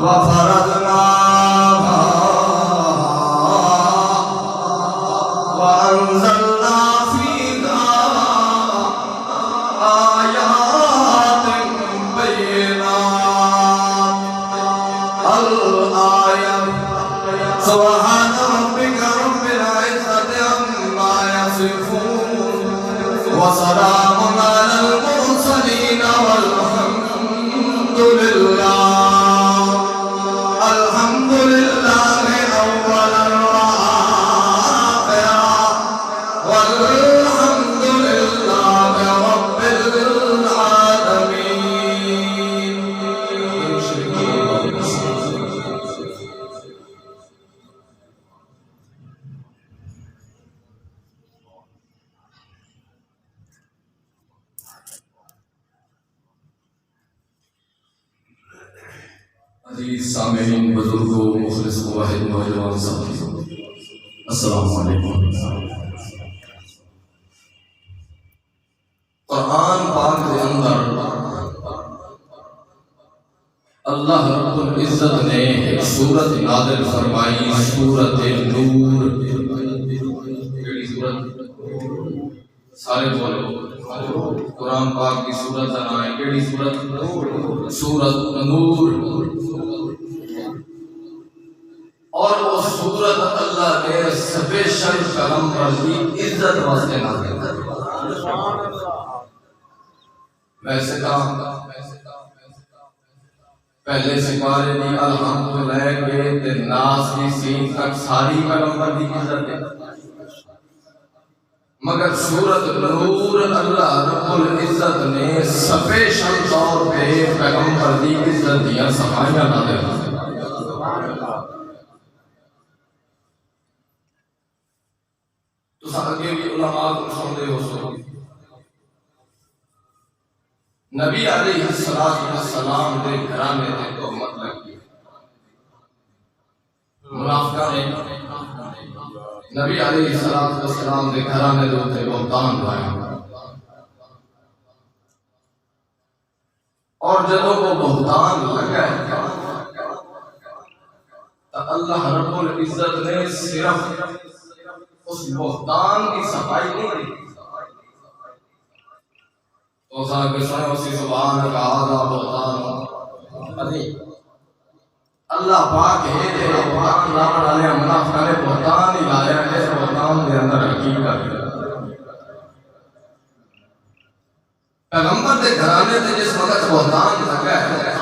وفرضناها وأنزلنا فيها آيات بينات الآية سبحان ربك رب العزة عما يصفون وسلام على المرسلين والحمد لله الحمد لله أولا وآخرا والحمد لله رب العالمين. عزیز سامعین، بزرگوں، مخلص مواحد نوجوان ساتھیوں، السلام علیکم۔ قرآن پاک کے اندر اللہ رب العزت نے ایک سورت نازل فرمائی، سورت نور۔ کیڑی سورت؟ سارے بولو، قرآن پاک کی سورت کا نام ہے کیڑی سورت؟ سورت نور۔ اور وہ سورت اللہ کے سپیشل پیغمبر کی عزت واسطے نازل کی۔ ویسے کہا پہلے سپارے دی الحمد لے کے ناس کی سین تک ساری پیغمبر کی عزت ہے، مگر سورت نور اللہ رب العزت نے سپیشل طور پہ پیغمبر کی عزت دیا صفائیاں نازل کی۔ تو آگے بھی علماء کو سمجھے ہو سو نبی علیہ السلام دے گھرانے دے تہمت لگی، منافقہ نے نبی علیہ السلام دے گھرانے دے تے بہتان لایا، اور جب وہ بہتان لگا تو اللہ رب العزت نے صرف اس بہتان کی صفائی نہیں دی، تو صاحب کے سنے اسی سبحان کا آدھا بہتان عظیم اللہ پاک ہے دے بہتان لاؤن علیہ منافقہ نے بہتان ہی لایا ہے، اس بہتان دے اندر حقیقت ہے۔ پیغمبر دے گھرانے دے جس وقت بہتان لگا ہے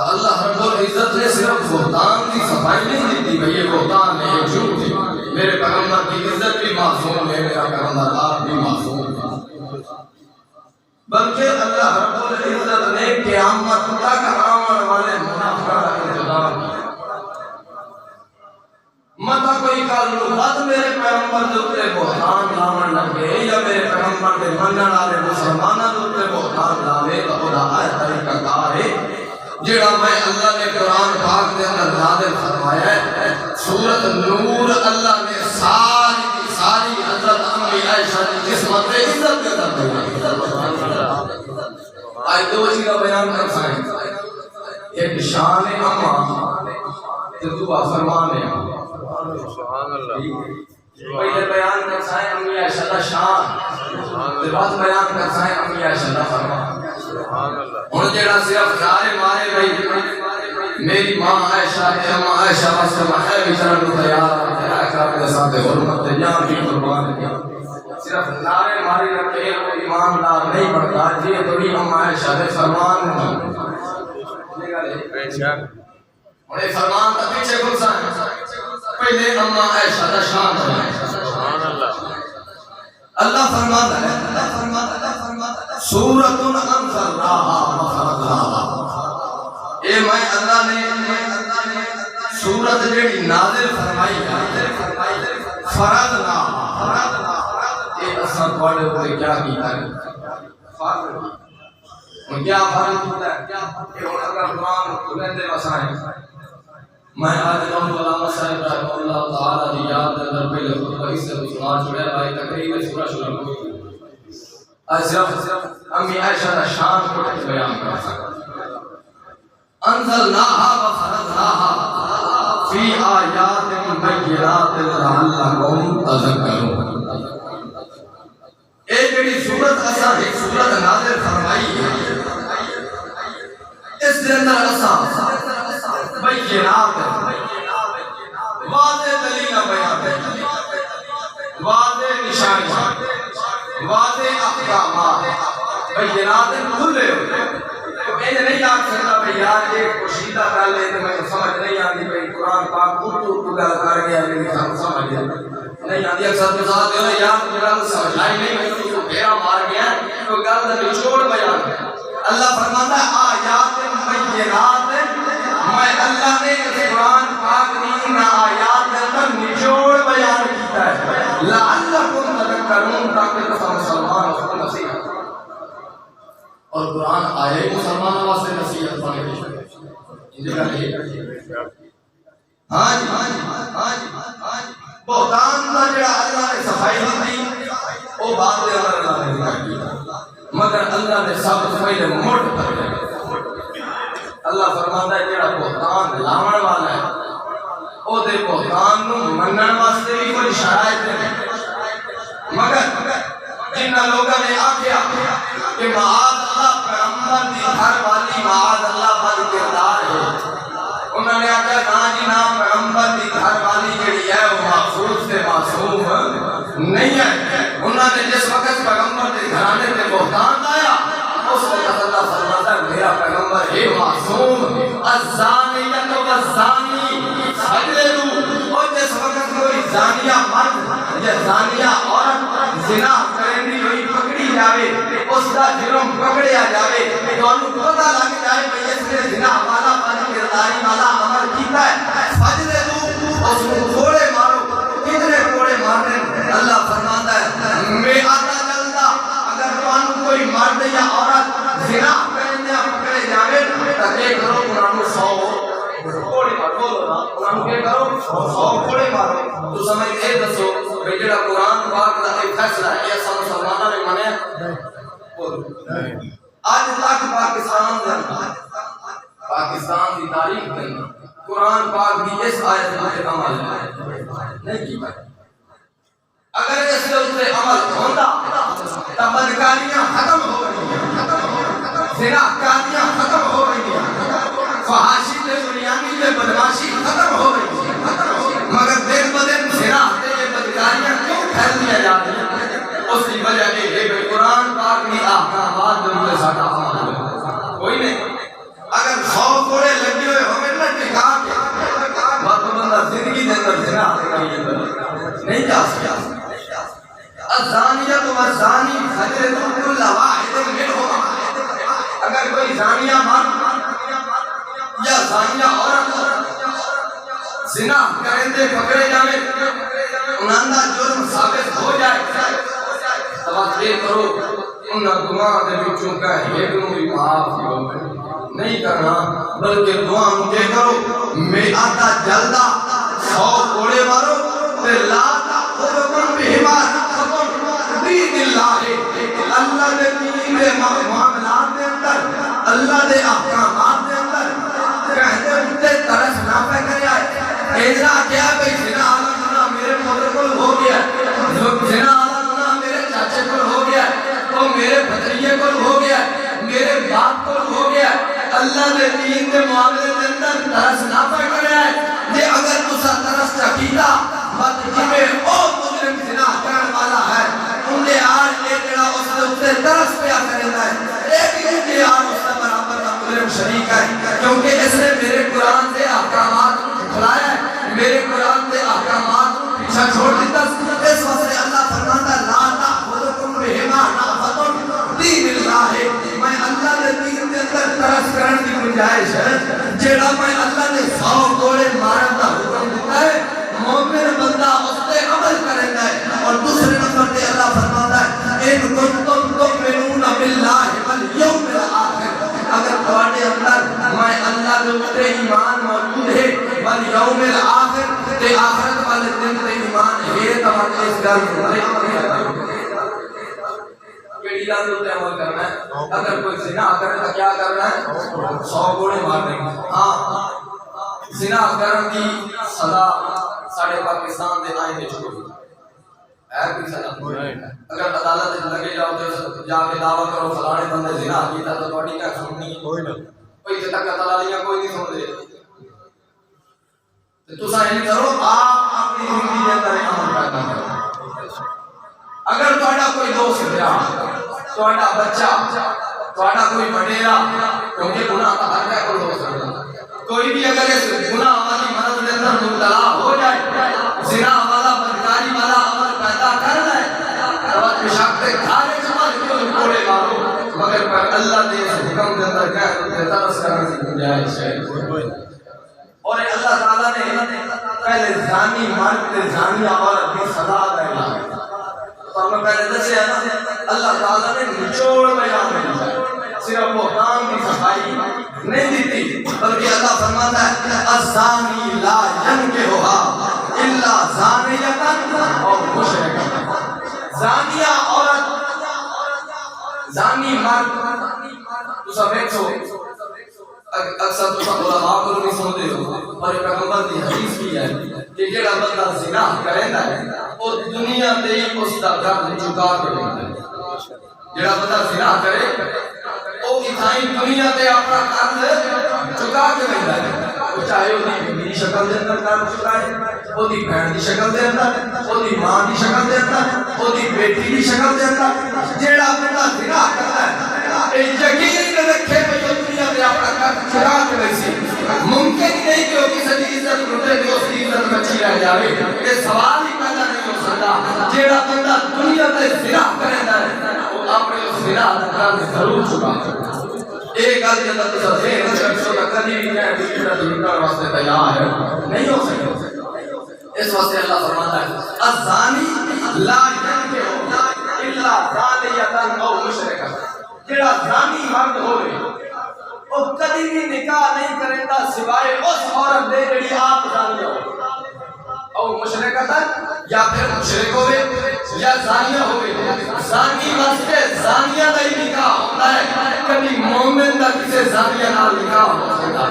اللہ رب العزت نے صرف بہتان کی صفائی نہیں دیتی کہ یہ بہتان ہے، یہ جھوٹ ہے، میرے پیغمبر کی عزت بھی معصوم ہے، میرا پیغمبر آپ بھی معصوم ہے، بلکہ اللہ رب العزت نے قیامت تک آمن والے منافقہ کا انتظام کیا۔ مطا کوئی کالوبات میرے پیغمبر دوتے بہتان لاؤن لگے یا میرے پیغمبر دے منن والے مسلمانہ دوتے بہتان لاوے تو خدا آئے طریقہ کار ہے جڑا میں اللہ نے قرآن پاک دے اندر نازل فرمایا ہے۔ سورت نور اللہ نے ساری حضرت امی عائشہ کی قسمت میں عزت کے اندر دی۔ آج دو چیزیں بیان کر سائیں، ایک شان اما تو دعا فرمان ہے۔ پہلے بیان کر سائیں امی عائشہ کا شان، پھر بعد بیان کر سائیں امی عائشہ کا فرمان۔ ہن جڑا صرف نعرے مارے بھائی میری ماں عائشہ ہے، اما عائشہ واسطے میں بھی چلن کو تیار ہوں، تیرا اکرام کے ساتھ حرمت جان کی قربان ہے، صرف نعرے ماری رکھے وہ ایماندار نہیں بڑھتا، یہ تو بھی اما عائشہ دے فرمان نہیں۔ انہیں فرمان کا پیچھے گھسا ہے، پہلے اما عائشہ کا شان ہے۔ اللہ فرماتا ہے سورۃ انزلناہا وفرضناہا، اے میں اللہ نے سورت جڑی نازل فرمائی فرضناہا، اے اصل تھوڑے اوپر کیا کیتا ہے؟ فرض کیا فرض کیتا ہے؟ کہ اگر قرآن کھلیں دے وسائیں میں آج رحمت علامہ صاحب رحمہ اللہ تعالیٰ دی یاد دے اندر پہلے خطبہ اس سے سنان چھوڑے بھائی تقریب سورہ شروع ہوئی، آج صرف امی عائشہ کا شان کو بیان کر سکتا۔ انزلناها وفرضناها فی آیات بینات لعلکم تذکرون۔ ایک جڑی سورت اساں ایک سورت نازل فرمائی ہے، اس کے اندر اساں بینات واضح دلیل بیان ہے، واضح نشانیاں، واضح احکامات بینات کھلے ہوئے۔ تو یہ نہیں آ سکتا بھئی یار یہ پوشیدہ گل ہے تو میں سمجھ نہیں آتی بھئی قرآن پاک اردو گل کر گیا لیکن سمجھ نہیں آتی۔ اکثر تو ساتھ دیو یار میرا سمجھ آئی نہیں، میں تو پھیرا مار گیا تو گل کا نچوڑ بیان ہے۔ اللہ فرماتا ہے آیات بینات، میں اللہ نے اس قرآن پاک کی ان آیات کا نچوڑ بیان کیتا ہے لعلکم تذکرون، تاکہ تم مسلمان ہو نصیحت۔ اور قرآن آئے مسلمانوں واسطے نصیحت بنے گی۔ ہاں جی بہتان کا جڑا اللہ نے صفائی دی وہ بات دے اللہ نے ذکر کی، مگر اللہ نے سب سے پہلے مٹ کر دیا۔ اللہ فرماتا ہے جڑا بہتان لاون والا ہے او دے بہتان نو منن واسطے بھی کوئی شرائط نہیں، مگر جنہ لوگوں نے آکھیا کہ معاذ اللہ پیغمبر دی گھر والی معاذ اللہ بد کردار ہے، انہوں نے آکھیا نا جی نا پیغمبر دی گھر والی جڑی ہے وہ محفوظ سے معصوم نہیں ہے۔ انہوں نے جس وقت پیغمبر دی گھرانے تے بہتان لایا اس وقت اللہ فرماتا ہے میرا پیغمبر ہے معصوم، الزانیۃ والزانی فجلدوا۔ اور جس وقت کوئی زانیہ مرد یا زانیہ عورت زنا کرنے ہوئی پکڑی جاوے، اس کا جرم پکڑیا جاوے تو انہوں پتہ لگ جائے کہ اس نے زنا والا بد کرداری والا عمل کیتا ہے، فجلدوا، اس کو کوڑے مارو۔ کتنے کوڑے مارنے؟ اللہ فرماتا ہے میں آتا جلدا اگر تو کوئی مرد یا عورت زنا کرنے پکڑے جاوے تو یہ کرو قرآن 100 کوڑے مارو، قرآن کے کرو 100 کوڑے مارو۔ تو سمجھ یہ دسو کہ جڑا قرآن پاک دا ایک فیصلہ ہے یہ سب مسلمانوں نے منیا؟ آج تک پاکستان کی تاریخ میں قرآن پاک کی اس آیت پر عمل نہیں کیا۔ اگر اس کے اوپر عمل ہوتا تو بدکاریاں ختم ہو رہی ہیں، زناکاریاں ختم ہو رہی ہیں، فحاشی تے بریانی تے بدماشی ختم ہو رہی ہے، مگر دن بدن زنا تے بدکاریاں کیوں پھیل دیا جا رہی ہیں؟ اس کی وجہ یہ ہے کہ قرآن پاک کی احکامات میں ساڈا عمل کوئی نہیں۔ اگر 100 کوڑے لگے ہوئے ہمیں نہ ٹکا کے بات بندہ زندگی دے اندر زنا نہیں جا سکتا۔ الزانیۃ والزانی فجلدوا کل واحد منہما، اگر کوئی زانیہ مرد یا زانیہ عورت زنا کرندے پکڑے جاوے انہاں دا جرم ثابت ہو جائے توقع کرو انہاں گناہ دے وچوں کا ایک نوں بھی معاف نہیں کرنا بلکہ دعا مجھے کرو میں آتا جلدا 100 کوڑے مارو تے لا تأخذکم بہما رأفتم دین اللہ، اللہ دے دین دے معاملات دے اندر، اللہ دے احکامات دے اندر کہتے ہوتے ترس نہ پہ کرے آئے۔ ایسا کیا بھئی زنا آلہ گناہ میرے مدر کو ہو گیا، زنا آلہ گناہ میرے چاچے کو ہو گیا، تو میرے بھتریے کو ہو گیا، میرے باپ کو ہو گیا۔ اللہ دے دین دے معاملے دے اندر ترس نہ پہ کرے آئے۔ یہ اگر اسا ترس چکیتا بات جمیں او مجرم زنا کرن والا ہے انہیں آج ایک جڑا اس نے اسے ترس پیا کرے ہے ایک انہیں آج اس نے برابر کا مجرم شریک ہے، کیونکہ اس نے میرے قرآن سے احکامات کھلایا ہے، میرے قرآن سے احکامات پیچھا چھوڑ دیتا۔ اس وقت اللہ فرماتا ہے لا تأخذکم بہما رأفتم دین اللہ، میں اللہ نے دین کے اندر ترس کرن کی گنجائش ہے جیڑا میں اللہ نے 100 کوڑے مارن کا حکم دیتا ہے مومن بندہ اس پہ عمل کرے گا۔ اور دوسرے نمبر پہ اللہ فرماتا ہے ان کنتم تؤمنون باللہ والیوم الآخر، اگر تمہارے اندر میں اللہ کے اوپر ایمان موجود ہے والیوم الآخر تے آخرت والے دن تے ایمان ہے، تمہارے اس گل گل تے عمل کرنا ہے. اگر کوئی زنا کرے تو کیا کرنا ہے؟ 100 کوڑے مارنے. ہاں زنا کرن دی سزا ساڈے پاکستان دے آئین وچ کوئی ہے کوئی سزا؟ اگر عدالت لگے جاؤ تو جا کے دعویٰ کرو فلانے بندے زنا کیتا تو تہاڈی کیا سننی ہے؟ کوئی نہ. کوئی تے تک تلالیاں کوئی نہیں سن دے. تساں یہ کرو آپ اپنی زندگی کے اندر عمل پیدا کرو. اگر تہاڈا کوئی دوست ہے، تہاڈا بچہ، تہاڈا کوئی وڈیرا، کیونکہ گناہ کا ہر ہے کوئی دوست ہے، کوئی بھی اگر اس گناہ والی مرض کے اندر مبتلا ہو جائے، زنا والا بدکاری والا عمل پیدا کر لے، اور بشک سے کھارے سمجھ کے کوڑے مارو، مگر پر اللہ نے اس حکم کے اندر کہہ ترس کرنے کی گنجائش ہے. اور اللہ تعالیٰ نے پہلے زانی مرد تے زانی عورت کی سزا دینا. تو ہمیں پہلے دسے ہے نا اللہ تعالیٰ نے نچوڑ بیان دیا، صرف بہتان کی صفائی نہیں دیتی، بلکہ اللہ فرماتا ہے الزانی لا ینکحها الا زانیۃ او مشرکۃ. زانیہ عورت، زانی مرد، تساں دیکھو اکثر تو علماء کو نہیں سنتے ہو، اور پیغمبر کی حدیث بھی ہے کہ جڑا بندہ زنا کریندا ہے وہ دنیا تے ہی اس دا گھر چکا کے لیندا ہے. جڑا بندہ زنا کرے وہ اتھائی دنیا تے اپنا گھر چکا کے لیندا ہے. وہ چاہے وہ دی شکل دے اندر گھر چکائے، وہ دی بہن دی شکل دے اندر، وہ دی ماں دی شکل دے اندر، وہ دی بیٹی دی شکل دے اندر. جڑا بندہ زنا کرتا ہے یقین رکھے کہ دنیا میں اپنا گھر چرا کے رسی. ممکن نہیں کہ وہ کسی کی عزت لٹے کہ اس کی عزت بچی رہ جائے. یہ سوال ہی پیدا نہیں ہو سکتا. جیڑا بندہ دنیا میں زنا کرتا ہے وہ اپنے اس زنا کا گھر ضرور چکا کرتا ہے. ایک گل کے اندر تو ذہن رکھ سو کہ کبھی بھی کہیں کہ میرا جھوٹا واسطے تیار ہے نہیں ہو سکتا. اس واسطے اللہ فرماتا ہے الزانی لا ینکحها الا زانیۃ او مشرکۃ. جڑا زانی مرد ہوئے وہ کبھی بھی نکاح نہیں کرے گا سوائے اس عورت دے جڑی آپ زانیہ ہو، او مشرکۃ یا پھر مشرک ہوئے یا زانیہ ہوئے. زانی واسطے زانیہ دا ہی نکاح ہوتا ہے، کبھی مومن دا کسی زانیہ نال نکاح ہو سکتا.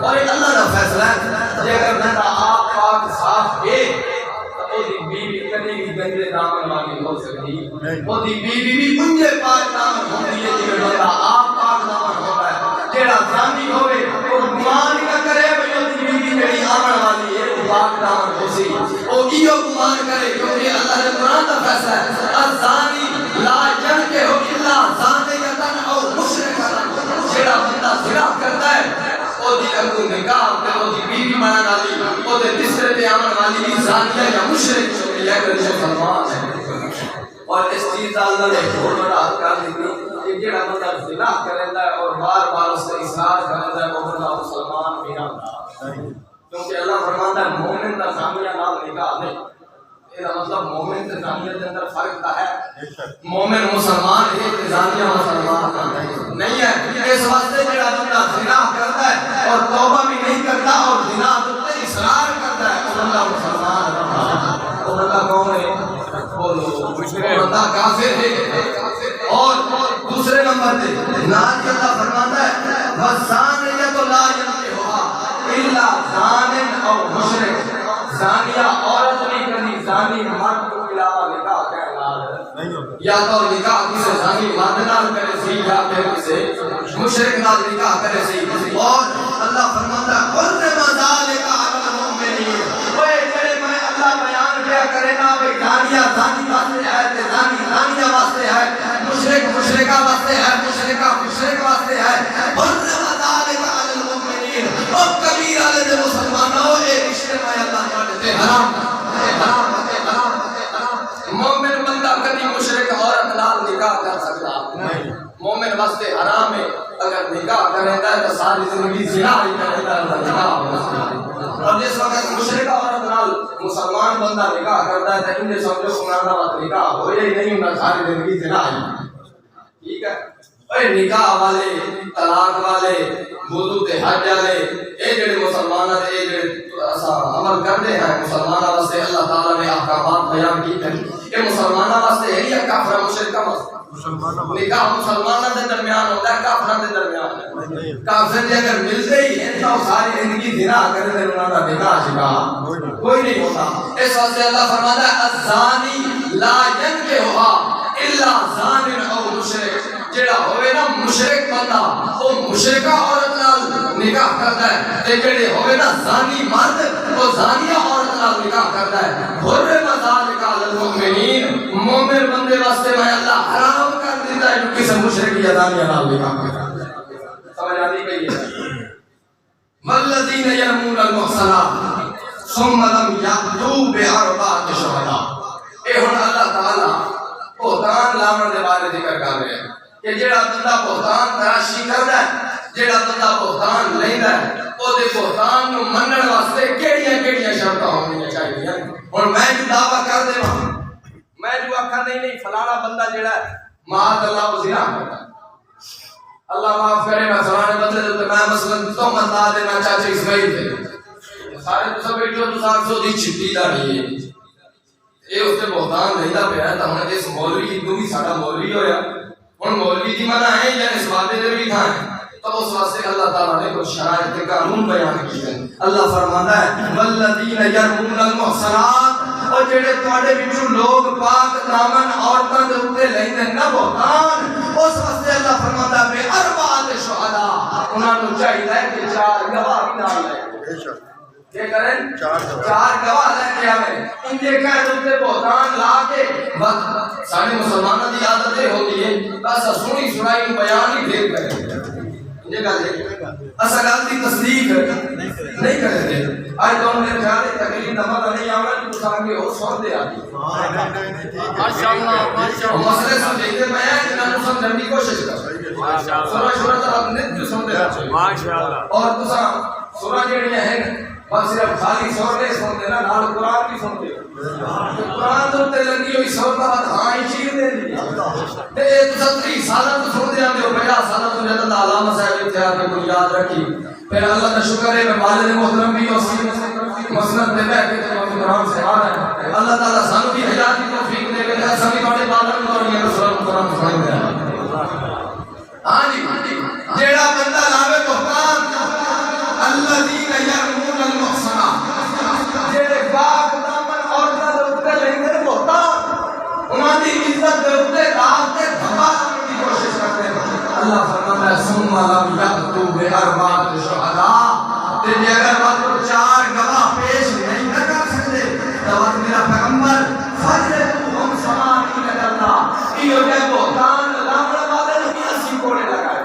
اور ایک اللہ کا فیصلہ ہے کہ اگر بندہ آپ پاک صاف ہے وہ دی بیوی کبھی بھی گندے دامن والی ہو سکتی، وہ دی بیوی بھی انجے پاک دامن ہوتی ہے جنہیں بندہ آپ پاک دامن ہوتا ہے. جیڑا زانی ہوئے وہ گمان نہ کرے کہ وہ دی بیوی میری آمن والی ہے وہ پاک دامن ہو سی، وہ ایو گمان کرے کیونکہ اللہ نے قرآن کا فیصلہ ہے الزانی لا ینکحها الا زانیۃ او مشرکۃ. جیڑا بندہ زنا کرتا ہے وہ دی اگوں نکاح تے وہ دی بیوی بنان والی، وہ دے بستر تے آمن والی بھی زانیہ یا مشرک چونی ہے کہ مسلمان ہے. اور اس چیز کا اللہ نے بہت بڑا حق کر دی کہ جڑا بندہ زنا کرتا ہے اور بار بار اس کا اصرار کرتا ہے وہ بندہ مسلمان بھی نہ ہوتا. کیونکہ اللہ فرماتا ہے مومن کا زانیہ نال نکاح نہیں. یہ مطلب مومن تے زانیہ کے اندر فرق ہے. مومن مسلمان ہے تے زانیہ مسلمان نہیں ہے. اس واسطے جڑا بندہ زنا کرتا ہے اور توبہ بھی نہیں کرتا اور زنا تے اصرار کرتا ہے وہ بندہ مسلمان ہے. وہ بندہ کون ہے؟ بولو بندہ کافر ہے. اور دوسرے نمبر پہ نات اللہ فرماتا ہے وَالزَّانِيَةُ لَا يَنكِحُهَا إِلَّا زَانٍ أَوْ مُشْرِكٌ. زانیہ عورت نہیں کرنی، زانی مرد کو علاوہ نکاح کا اعلان یا تو نکاح کسی زانی مرد نال کرے سی یا پھر کسی مشرک نال نکاح کرے سی. اور اللہ فرماتا ہے حرم ذلک علی المؤمنین. وہ جڑے میں اللہ بیان کیا کرے نا بھئی زانیہ زانی واسطے ہے تے زانی زانیہ واسطے ہے، مشرک مشرکہ واسطے ہے، مشرکہ مشرک واسطے ہے. حرم ذلک علی المؤمنین. او کبیر علی مسلمانوں اے رشتے میں اللہ نے حرام مومن بندہ کبھی مشرک عورت نال نکاح کر سکتا نہیں. مومن واسطے حرام ہے اگر نکاح کرتا ہے تو ساری زندگی زنا ہی کرتا ہے نکاح ہوتا ہے. اور جس وقت مشرک عورت نال مسلمان بندہ نکاح کرتا ہے تو انہیں سمجھو سنانا وقت نکاح ہوئے ہی نہیں ہوتا، ساری زندگی زنا ہی. ٹھیک ہے. اے نکاح والے، طلاق والے، وضو تے حج والے، اے جڑے مسلمان ہیں، اے جڑے عمل کرتے ہیں مسلمانوں واسطے اللہ تعالیٰ نے احکامات بیان کیتے ہیں. یہ مسلمانوں واسطے ہے یا کافر مشرک کا نکاح مسلمانوں کے درمیان ہوتا ہے کافروں کے درمیان کافر جے اگر ملتے ہی ہیں تو ساری زندگی زنا کرتے ہیں انہوں کا نکاح شکا کوئی نہیں ہوتا اس واسطے اللہ فرماتا ہے الزانی لا ينكحها الا زان او مشرک جڑا ہوئے نا مشرک بندہ وہ مشرکہ عورت نال نکاح کرتا ہے تے جڑے ہوئے نا زانی مرد وہ زانیہ عورت نال نکاح کرتا ہے حرم ذالک علی المؤمنین مومن بندے واسطے میں اللہ حرام کر دیتا ہے جو کسی مشرک یا زانیہ نال نکاح کرتا ہے سمجھ آتی گئی ہے والذین یرمون المحصنات ثم لم یأتوا بأربعۃ شہداء اے ہن اللہ تعالی بہتان لاون دے بارے ذکر کر رہے ہیں کہ جڑا بندہ بہتان تراشی کردا ہے جڑا بندہ بہتان لیندا ہے او دے بہتان نو منن واسطے کیڑیاں شرطاں ہونیاں چاہیے ہن میں جو دعویٰ کر دیواں میں جو آکھاں نہیں فلانا بندہ جڑا ہے معاذ اللہ وہ زنا کردا ہے اللہ معاف کرے میں فلانے بندے تے میں مثلا تہمت لا دینا چاچے اسماعیل تے سارے تو سب بیٹھو تو 700 دی چھٹی داڑھی ہے یہ اس سے بہتان نہیں دا پیا ہے تو ہن اس مولوی نو بھی ساڈا مولوی ہویا ہن مولوی دی منع ہے یا اس وعدے دے بھی تھا تو اس واسطے اللہ تعالی نے کچھ شرائط کے قانون بیان کیے ہیں اللہ فرماتا ہے والذین یرمون المحصنات اور جڑے تواڈے وچوں لوگ پاک دامن عورتاں دے اوپر لیندے نہ بہتان اس واسطے اللہ فرماتا ہے اربعۃ شہداء انہاں نوں چاہیے کہ 4 گواہ بھی نال لے کیا کریں 4 گواہ لے کے آویں ان کے کہہ دے بہتان لا کے بس سارے مسلمانوں کی عادت یہ ہوتی ہے بس سنی سنائی بیان ہی پھر کریں یہ گل ہے اصل گل دی تصدیق نہیں کرتے اج تو میرے خیال ہے تقریر دا مطلب نہیں آوے تو سان کے اور سن دے آتی ماشاءاللہ ماشاءاللہ مسئلے سمجھتے میں جنہاں نوں سمجھن دی کوشش کر ماشاءاللہ سورہ شورہ دا نت جو سن دے ماشاءاللہ اور تساں سورہ جڑیاں ہیں بس صرف خالی سورے سنتے نا نال قرآن بھی سنتے قرآن تو تے لگی ہوئی سور کا بعد ہاں ہی چیر دے دی تے ایک ستری سالہ تو سن دے آنے ہو 50 سالہ تو جدد علامہ صاحب اتحاد کے کوئی یاد رکھی پھر اللہ کا شکر ہے میں والد محترم بھی اور مسند دے بیٹھ کے قرآن سے آ رہا ہے اللہ تعالیٰ سانو بھی حیات کی توفیق دے کے سبھی بڑے بادل کو اور یہ رسول قرآن سنائیں گے ہاں جی جیڑا بندہ لاوے بہتان الذین یرمون المحصنات جڑے پاک دامن عورتاں دے اوپر لیندے بہتان انہاں دی عزت دے اوپر رات تے دھبا کرنے کی کوشش کرتے ہیں اللہ فرماتا ہے ثم لم یأتوا بأربعۃ شہداء تے جے اگر وہ 4 گواہ پیش نہیں کر سکتے تو میرا پیغمبر فجلدوہم 80 جلدہ یہ ہے بہتان لاون والے نوں بھی 80 کوڑے لگائے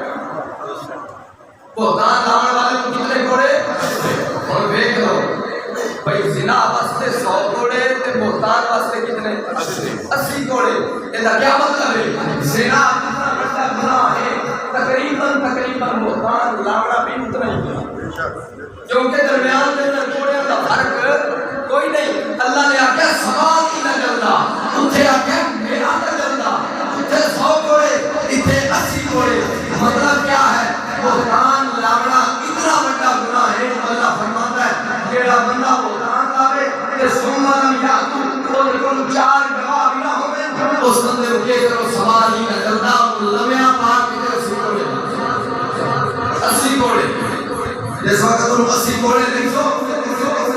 بہتان لاون والے کو کتنے کوڑے اور دیکھ لو بھائی زنا واسطے 100 کوڑے تے بہتان واسطے کتنے 80 کوڑے یہ کیا مطلب ہے زنا اتنا بڑا گناہ ہے تقریباً بہتان لاونا بھی اتنا ہی کیونکہ درمیان میں کوڑے کا فرق کوئی نہیں اللہ نے آکھیا سوال ہی نہ جلدا اتھے آکھیا میرا نہ جلدا اتھے 100 کوڑے اتھے 80 کوڑے مطلب کیا ہے بہتان لاونا اتنا بڑا گناہ ہے اللہ فرماتا ہے جیڑا بندہ بہتان لاوے تے ثم لم یأتوا اور کون 4 گواہ بھی نہ ہوے اس بندے کو کہ کرو سوال ہی نہ جلدا لمیا پاک کے 80 کوڑے جس وقت تم 80 کوڑے دیکھو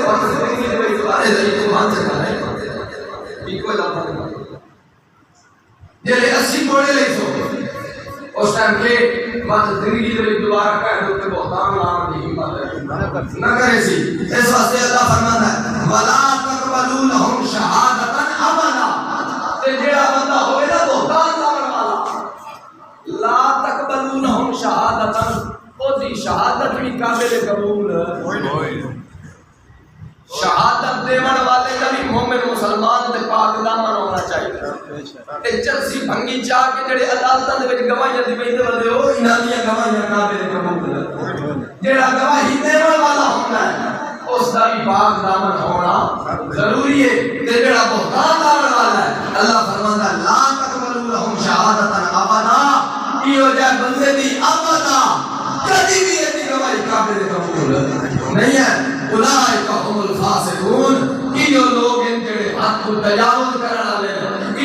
اور زندگی میں دوبارہ ذریعے تو مان سکتا ہے کوئی لفظ نہیں یہ 80 کوڑے دیکھو اس ٹائم کے بعد زندگی میں دوبارہ کہہ دو کہ بہتان لانا نہیں مطلب نہ کرے سی اس واسطے اللہ فرماتا ہے ولا تقبلوا لهم شهادة ابدا تے جڑا بندہ ہوے نا بہتان لاون والا لا تقبلوا لهم شهادة او دی شہادت بھی قابل قبول ہوئے شہادت دیون والے کا بھی مومن مسلمان تے پاک دامن ہونا چاہیے تے چلسی بھنگی چاہ کے جڑے عدالتاں دے وچ گواہیاں دی ویندے والے او انہاں دی گواہیاں قابل قبول جڑا گواہی دیون والا ہوندا ہے اس دا بھی پاک دامن ہونا ضروری ہے تے جڑا بہتان لاون والا ہے اللہ فرماتا ہے لا تقبلوا لهم شهادة ابدا یہ جے بندے دی ابدا کبھی بھی ایسی گواہی قابل قبول نہیں ہے اولئک هم الفاسقون یہ لوگ ان کے حق کو تجاوز کرنے والے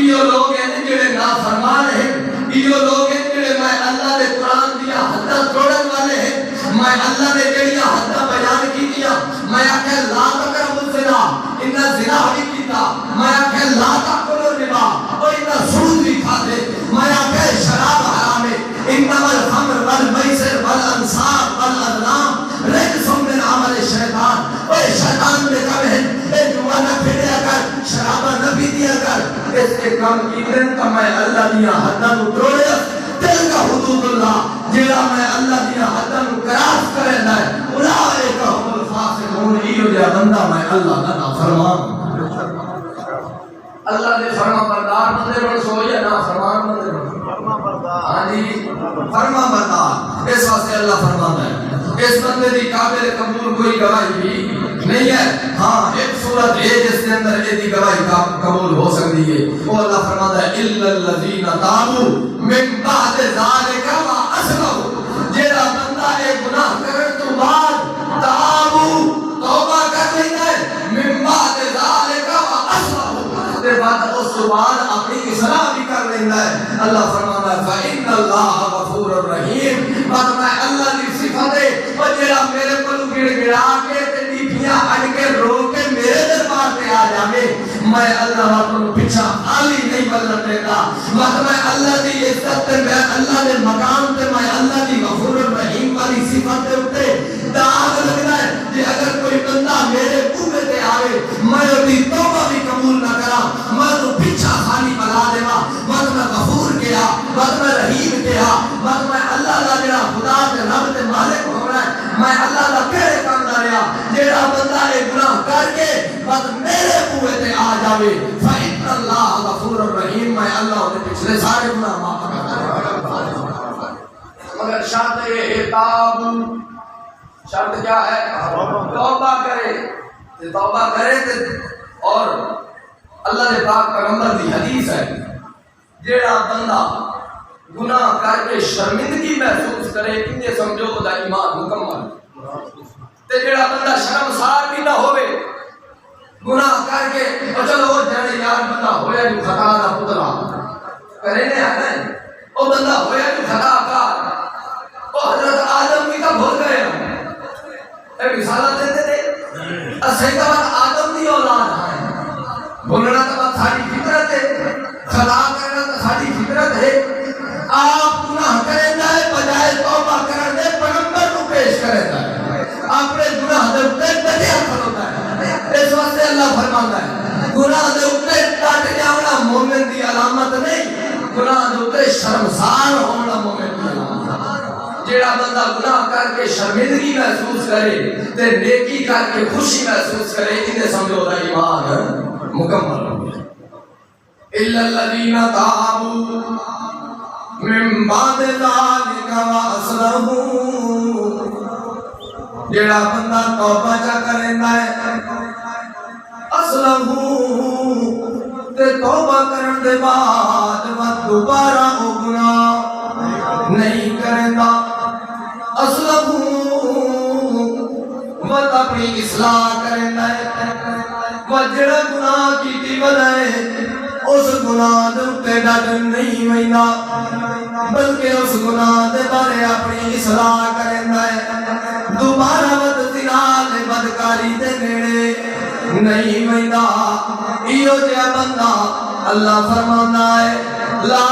یہ لوگ ہیں جڑے نافرمان ہیں، یہ لوگ ہیں جڑے میں اللہ دے قرآن دیا حداں توڑن والے ہیں، میں اللہ نے جڑیاں حداں بیان کی دیا، میں آکھے لا تقربوا الزنا، انہاں زنا بھی کیتا، میں آکھے لا تاکلوا الربا، اور انہاں سود بھی کھاتے، میں آکھے شراب حرام ہے، انما الخمر والمیسر والانصاب والازلام رجس من عمل الشیطان، اور شیطان نے کہا ہے اے جوانا پھیڑیا کر، شرابہ نہ بھی دیا کر، اس کے کام کی دن تو میں اللہ دیا حداں کو توڑیا، دل کا حدود اللہ جیڑا میں اللہ دیا حداں کو کراس کرے دائے، اولئک هم الفاسقون، یہ جو بندہ میں اللہ کا نافرمان اللہ نے فرما بردار بندے بن سو یا نافرمان بندے بن؟ ہاں جی فرما بردار، اس واسطے اللہ فرماتا ہے اس بندے دی قابل قبول کوئی گواہی بھی نہیں ہے۔ ہاں ایک صورت ہے جس کے اندر ایسی گواہی قبول ہو سکتی ہے، وہ اللہ فرماتا ہے الا الذین تابوا من بعد ذلک واصلحوا، جیڑا بندہ ایک گناہ کرن تو بعد تابوا توبہ کر لیتا ہے، من بعد ذلک واصلحوا، دے بعد اس کے بعد اپنی اصلاح بھی کر لیتا ہے، اللہ فرماتا ہے فإن اللہ غفور الرحیم، بات میں اللہ کی صفت ہے، اور جیڑا میرے کو گڑ گڑا کے ڈیپیاں اڑ کے رو کے میرے دربار پہ آ جاوے، میں اللہ کو پیچھا خالی نہیں بلن دیتا، بات میں اللہ کی عزت تے میں اللہ دے مقام تے میں اللہ کی غفور الرحیم والی صفت دے اوپر داغ لگدا ہے کہ اگر کوئی بندہ میرے منہ تے آوے میں اودی توبہ بھی قبول نہ کرا، میں تو پیچھا خالی بنا دیوا، بات میں غفور کیا، بات میں رحیم کیا، بات میں اللہ دا جڑا خدا تے رب تے مالک ہونا ہے، میں اللہ دا کہڑے کام دا رہا، جیڑا بندہ ایک گناہ کر کے بس میرے منہ تے آ جاوے فإن اللہ غفور الرحیم، میں اللہ دے پچھلے سارے گناہ معاف کرتا ہوں، مگر شرط یہ تاب، شرط کیا ہے؟ توبہ کرے، توبہ کرے اور اللہ نے پاک پیغمبر دی حدیث ہے جیڑا بندہ گناہ کر کے شرمندگی محسوس کرے انجے سمجھو دا ایمان مکمل، تے جیڑا بندہ شرمسار بھی نہ ہوئے گناہ کر کے اور چلو وہ جانے یار بندہ ہویا جو خطا دا پتلا کرے نے آنا ہے، وہ بندہ ہویا جو خطا کار، وہ حضرت آدم بھی کا بھول گئے، اے مثالہ دیتے تھے اسے کا بعد آدم دی اولاد آئے، بولنا تو بات ساری فطرت ہے، خطا کرنا تو ساری فطرت ہے، آپ گناہ کریں دائے بجائے توبہ کرنے پیغمبر کو پیش کریں دائے، آپ نے گناہ دے اٹھے ڈٹے اکھل ہوتا ہے، اس واسطے اللہ فرماتا ہے گناہ دے اٹھے ڈٹ جاؤنا مومن دی علامت نہیں، گناہ دے اٹھے شرمسار ہونا مومن دی علامت، جیڑا بندہ گناہ کر کے شرمندگی محسوس کرے تے نیکی کر کے خوشی محسوس کرے انہیں سمجھو دا ایمان مکمل ہو گیا۔ اِلَّا الَّذِينَ تَابُوا مِن بَعْدِ ذَلِكَ وَأَصْلَحُوا، جیڑا بندہ توبہ چا کریندا ہے اصلحوا تے توبہ کرن دے بعد وہ دوبارہ او گناہ نہیں کریندا، اصلحوا وہ اپنی اصلاح کریندا ہے، وہ جڑا گناہ کیتی ودائے اس گناہ دے اتے ڈٹ نہیں ویندا بلکہ اس گناہ دے بارے اپنی اصلاح کریندا ہے، دوبارہ ود زنا تے بدکاری دے نیڑے نہیں ویندا، ایو جہا بندہ اللہ فرماتا ہے لا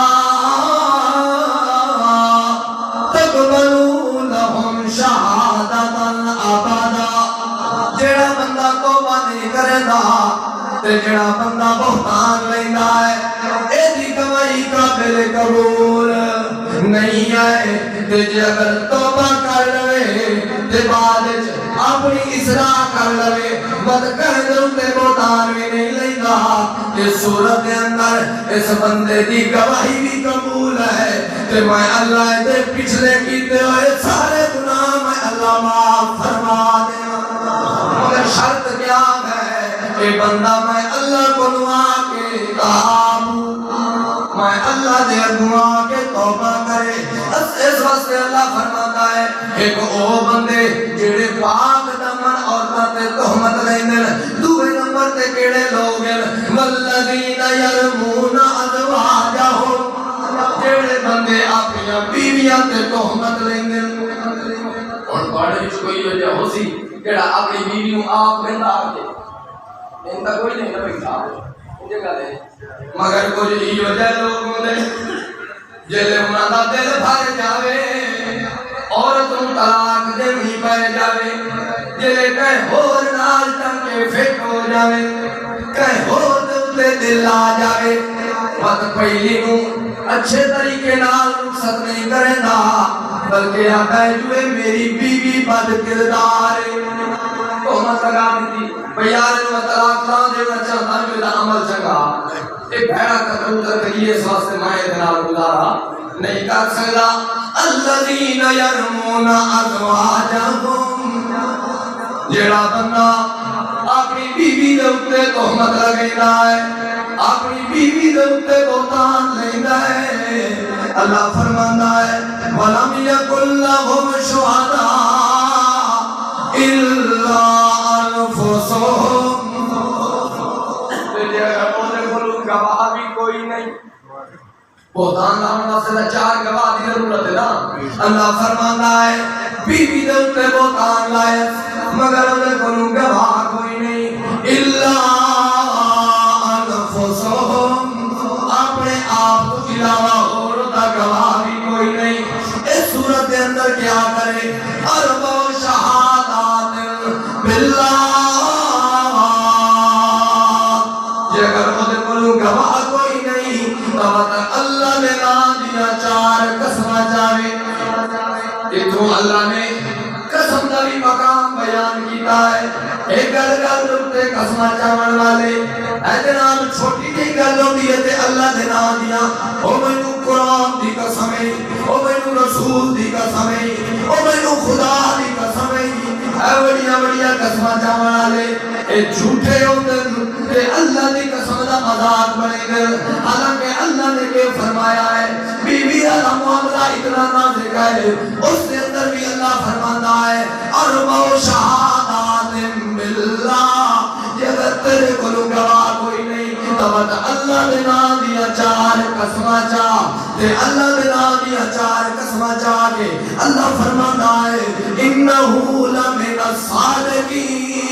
تقبلوا لهم شہادتا ابدا، جڑا بندہ توبہ نہیں کردا تے جڑا بندہ بہتان لیندا ہے ایدی گواہی قابل قبول نہیں ہے، تے جے اگر توبہ کر لوے تے بعد اپنی اصلاح کر لوے بد کر تے بہتان بھی نہیں لیندا، اس صورت کے اندر اس بندے دی گواہی بھی قبول ہے تے میں اللہ دے پچھلے کیتے ہوئے سارے گناہ میں اللہ معاف فرما دے، مگر شرط کیا ہے کہ بندہ میں اللہ کو دعا کے تابو، میں اللہ دے دعا کے توبہ کرے، اس واسطے اللہ فرماتا ہے ایک او بندے جڑے پاک دمن عورتاں تے تہمت لیندے، دوسرے نمبر تے کیڑے لوگ ہیں والذین یرمون بندے اپنی بیویاں تے تہمت لیندے ہن تواڈے وچ کوئی وجہ ہو سی جڑا اپنی بیوی نوں آپ لیندا آ ان کا کوئی نہیں نہ بیٹھا مجھے گل ہے مگر کچھ ہی وجہ لوگ ہوندے جلے انہاں دا دل بھر جاوے عورت نوں طلاق دینی پے جاوے جلے کہیں ہور نال ٹنگے فٹ ہو جاوے کہیں ہور دے دل آ جاوے وقت پہلی نوں اچھے طریقے نال رخصت نہیں کریندا بلکہ آتا ہے جو میری بیوی بد کردار تہمت لگا دیتی بیار نو طلاق نہ دینا چاہتا جو دا عمل چنگا ایک بھیڑا قدر اتر کریے اس واسطے مائے دنال گزارا نہیں کر سکتا الذین یرمون ازواجہم جیڑا بندہ اپنی بیوی دے اوتے تہمت لگیندا ہے اپنی بیوی دے اوتے بہتان لیندا ہے اللہ فرماندا ہے وَلَمْ يَكُنْ لَهُمْ شُهَدَاءُ إِلَّا أَنفُسُهُمْ گواہ بھی کوئی نہیں بہتان لاؤن واسطے چار گواہ دی ضرورت ہے نا اللہ فرماندا ہے بیوی دے اوتے بہتان لائے مگر انہیں کولوں گواہ کوئی نہیں الا انفسهم اپنے آپ کو علاوہ اور دا گواہ بھی کوئی نہیں اس صورت کے اندر کیا کرے اربع شہادات باللہ یہ اگر انہیں کولوں گواہ کوئی نہیں تو اللہ نے نام دیا چار قسمہ جاوے اتھوں اللہ نے قسم دا بھی مقام بیان کیتا ہے ایک گل گل رکھتے قسمہ چاون والے اے جناب چھوٹی جی گل ہوندی ہے تے اللہ دے نام دیا او مینوں قرآن دی قسم ہے او مینوں رسول دی قسم ہے او مینوں خدا دی قسم ہے اے بڑیا بڑیا قسمہ چاون والے اے جھوٹے ہوندے تے اللہ دی قسم دا مذاق بنے گا حالانکہ اللہ نے یہ فرمایا ہے بیوی والا معاملہ اتنا نازک ہے اس کے اندر بھی اللہ فرماتا ہے اربع شہادات باللہ یہ اگر تیرے کو گواہ کوئی نہیں تو اللہ نے نام دیا چار قسمہ چاہ تے اللہ نے نام دیا چار قسمہ چاہ کے اللہ فرماتا ہے انہو لمن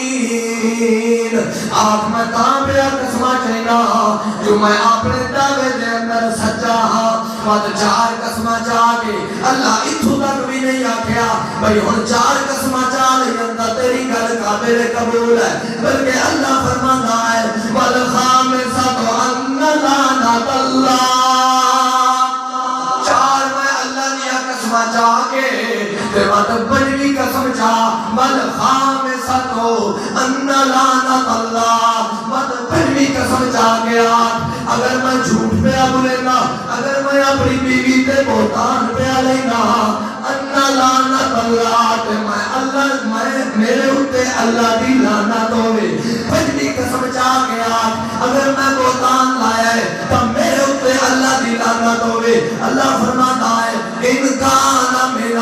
الصادقین آپ میں کام پہ قسمہ چاہینا جو میں اپنے دعوے دے اندر سچا ہاں وقت چار قسمہ چاہ کے اللہ اتھو تک بھی نہیں آکھیا بھئی ہن چار قسمہ چاہ لیندہ تیری گل قابل قبول ہے بلکہ اللہ فرمانا ہے وَالْخَامِسَةُ أَنَّ لَعْنَةَ اللَّهِ چار میں اللہ دیا قسمہ چاہ کے تے وقت بجوی قسم چاہ وَالْخَامِسَةُ أَنَّ لَعْنَةَ اللَّهِ وقت بجوی قسم چاہ کے اگر میں جھوٹ پہ بولنا اگر میں اپنی بیوی تے بہتان پہ لینا انّا لعنت اللہ تے میں اللہ میں میرے اوتے اللہ دی لعنت ہوے پنجویں قسم چاہ کے اگر میں بہتان لایا ہے تو میرے اوتے اللہ دی لعنت ہوے اللہ فرماتا ہے ان کان من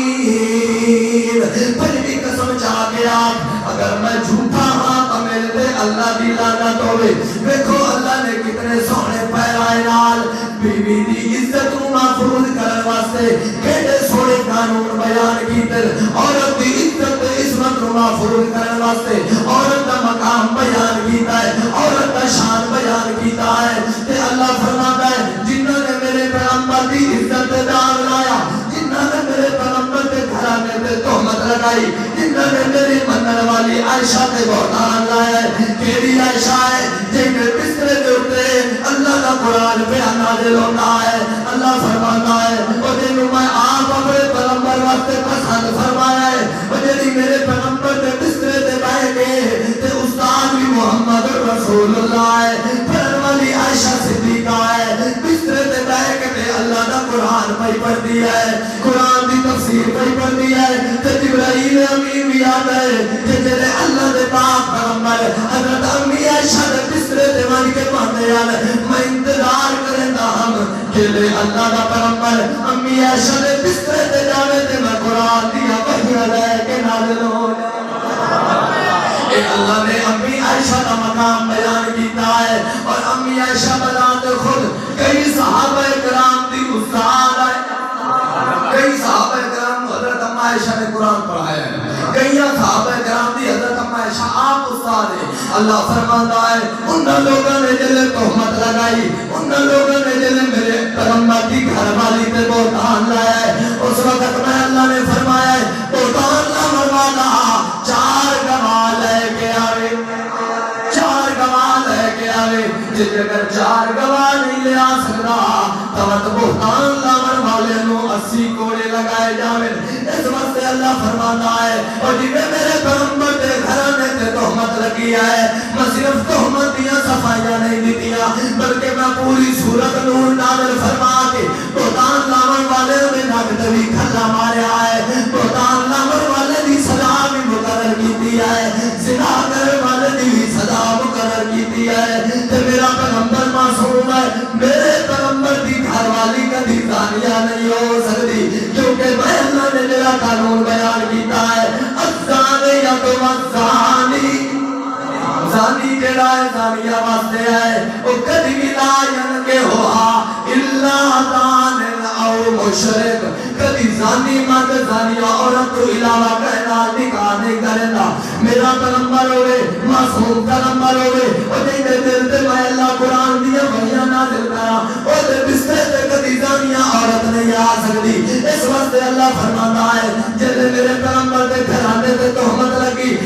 الکاذبین پنجویں قسم چاہ کے اگر میں جھوٹا ہاں تو میرے تے اللہ دی لعنت ہوے دیکھو اللہ نے کتنے سونے پیرائے نال بیوی دی عزت نو محفوظ کرن واسطے کیڑے سونے قانون بیان کیتے عورت دی عزت تے عصمت نو محفوظ کرن واسطے عورت دا مقام بیان کیتا ہے عورت دا شان بیان کیتا ہے تے اللہ فرماتا ہے جنہاں نے میرے پیغمبر دی عزت تے داغ لایا جنہاں نے میرے پیغمبر کے گھرانے تے تہمت لگائی جنہاں نے میری منن والی عائشہ تے بہتان لایا ہے کیڑی عائشہ ہے جن کے بسترے دے اوتے اللہ کا قرآن پہ نازل ہوتا ہے اللہ فرماتا ہے اور جن میں آپ اپنے پیغمبر واسطے پسند فرمایا ہے اور جن میرے پیغمبر کے بسترے دے بیٹھ کے تے استاد بھی محمد رسول اللہ ہے پھر والی عائشہ صدیقہ ہے بسترے دے بیٹھ کے اللہ کا قرآن پہ پڑھ دیا ہے قرآن دی تفسیر پہ پڑھ دیا ہے تے جبرائیل امین بھی آتا ہے کہ جنہیں اللہ دے پاک پیغمبر حضرت امی عائشہ دے بسترے دے مان کے پڑھنے والے میں انتظار کرندا ہم کہ لے اللہ دا پیغمبر امی عائشہ دے بسترے تے جاوے تے میں قرآن دیا وحی لے کے نازل ہو اے اللہ نے امی عائشہ کا مقام بیان کیتا ہے اور امی عائشہ بذات خود کئی صحابہ کرام اللہ فرماتا ہے ان لوگوں نے جلے تہمت لگائی، ان لوگوں نے جلے میرے پیغمبر کی گھر والی تے بہتان لایا ہے، اس وقت میں اللہ نے فرمایا ہے بہتان لاون والا 4 گواہ لے کے آوے، 4 گواہ لے کے آوے، جس اگر 4 گواہ نہیں لے آ سکتا تو بہتان لاون والے نو 80 کوڑے لگائے جاوے۔ اس وقت اللہ فرماتا ہے اور جنہیں میرے پیغمبر دے گھرانے تے تہمت لگی ہے، میں صرف تہمت دیاں صفائیاں نہیں دیتیاں بلکہ میں پوری سورت نور نازل فرما کے بہتان لاون والے نے نک تے بھی کھلا ماریا ہے، بہتان لاون والے دی سزا بھی مقرر کیتی ہے، زنا کرنے والے دی بھی سزا مقرر کیتی ہے۔ تے میرا پیغمبر معصوم ہے، میرے پیغمبر دی گھر والی کبھی زانیہ نہیں ہو سکتی، کیونکہ میں اللہ نے میرا قانون بیان کیتا ہے الزانیۃ والزانی، زانی جڑا ہے زانیہ واسطے ہے او کبھی بھی لا ینکحھا الا زان او مشرک، کبھی زانی مرد زانیہ عورت تو علاوہ کہنا نکاح نہیں کرنا۔ میرا پیغمبر ہوئے معصوم پیغمبر ہوئے او دے دل تے میں اللہ قرآن دیا وحیاں نازل کرا او دے بستر تے کبھی زانیہ عورت نہیں آ سکتی۔ اس وقت اللہ فرماتا ہے جب میرے پیغمبر دے گھرانے تے تہمت لگی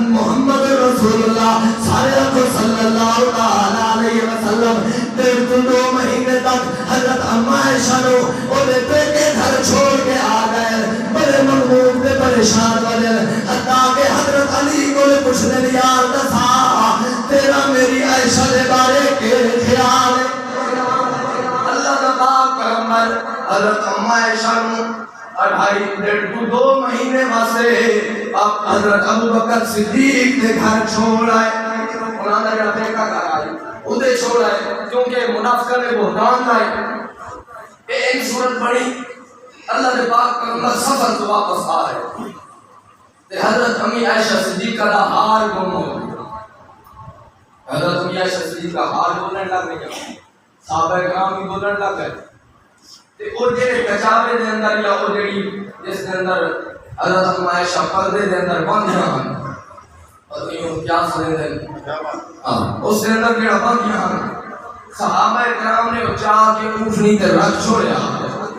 محمد رسول اللہ سارے کو صلی اللہ علیہ وسلم 1.5-2 مہینے تک حضرت اما عائشہ نو اور بیٹے گھر چھوڑ کے آ گئے، بڑے مغموم تے پریشان والے، حتیٰ کہ حضرت علی کو پوچھنے لیا یار دسا تیرا میری عائشہ دے بارے کے خیال ہے؟ اللہ کا پاک پیغمبر حضرت اما عائشہ نو 2.5 مہینے واسطے اب حضرت ابو بکر صدیق کے گھر چھوڑ آئے، انہوں نے جڑا بیٹا گھر آئی ادھے چھوڑ آئے کیونکہ منافقہ نے بہتان لائے۔ ایک صورت پڑھی اللہ نے پاک پیغمبر سفر تو واپس آ رہے تے حضرت امی عائشہ صدیقہ کا حال گم ہو گیا، حضرت امی عائشہ صدیقہ کا حال بولنے لگ گیا، صحابہ کرام بھی بولنے لگ گئے تے او جڑے کچاوے دے اندر یا او جڑی جس دے اندر حضرت امی عائشہ پردے دے اندر بند جان اور یہ کیا سنے دے اس دے اندر جڑا بند جان صحابہ کرام نے چاہ کے اونٹنی تے رکھ چھوڑیا،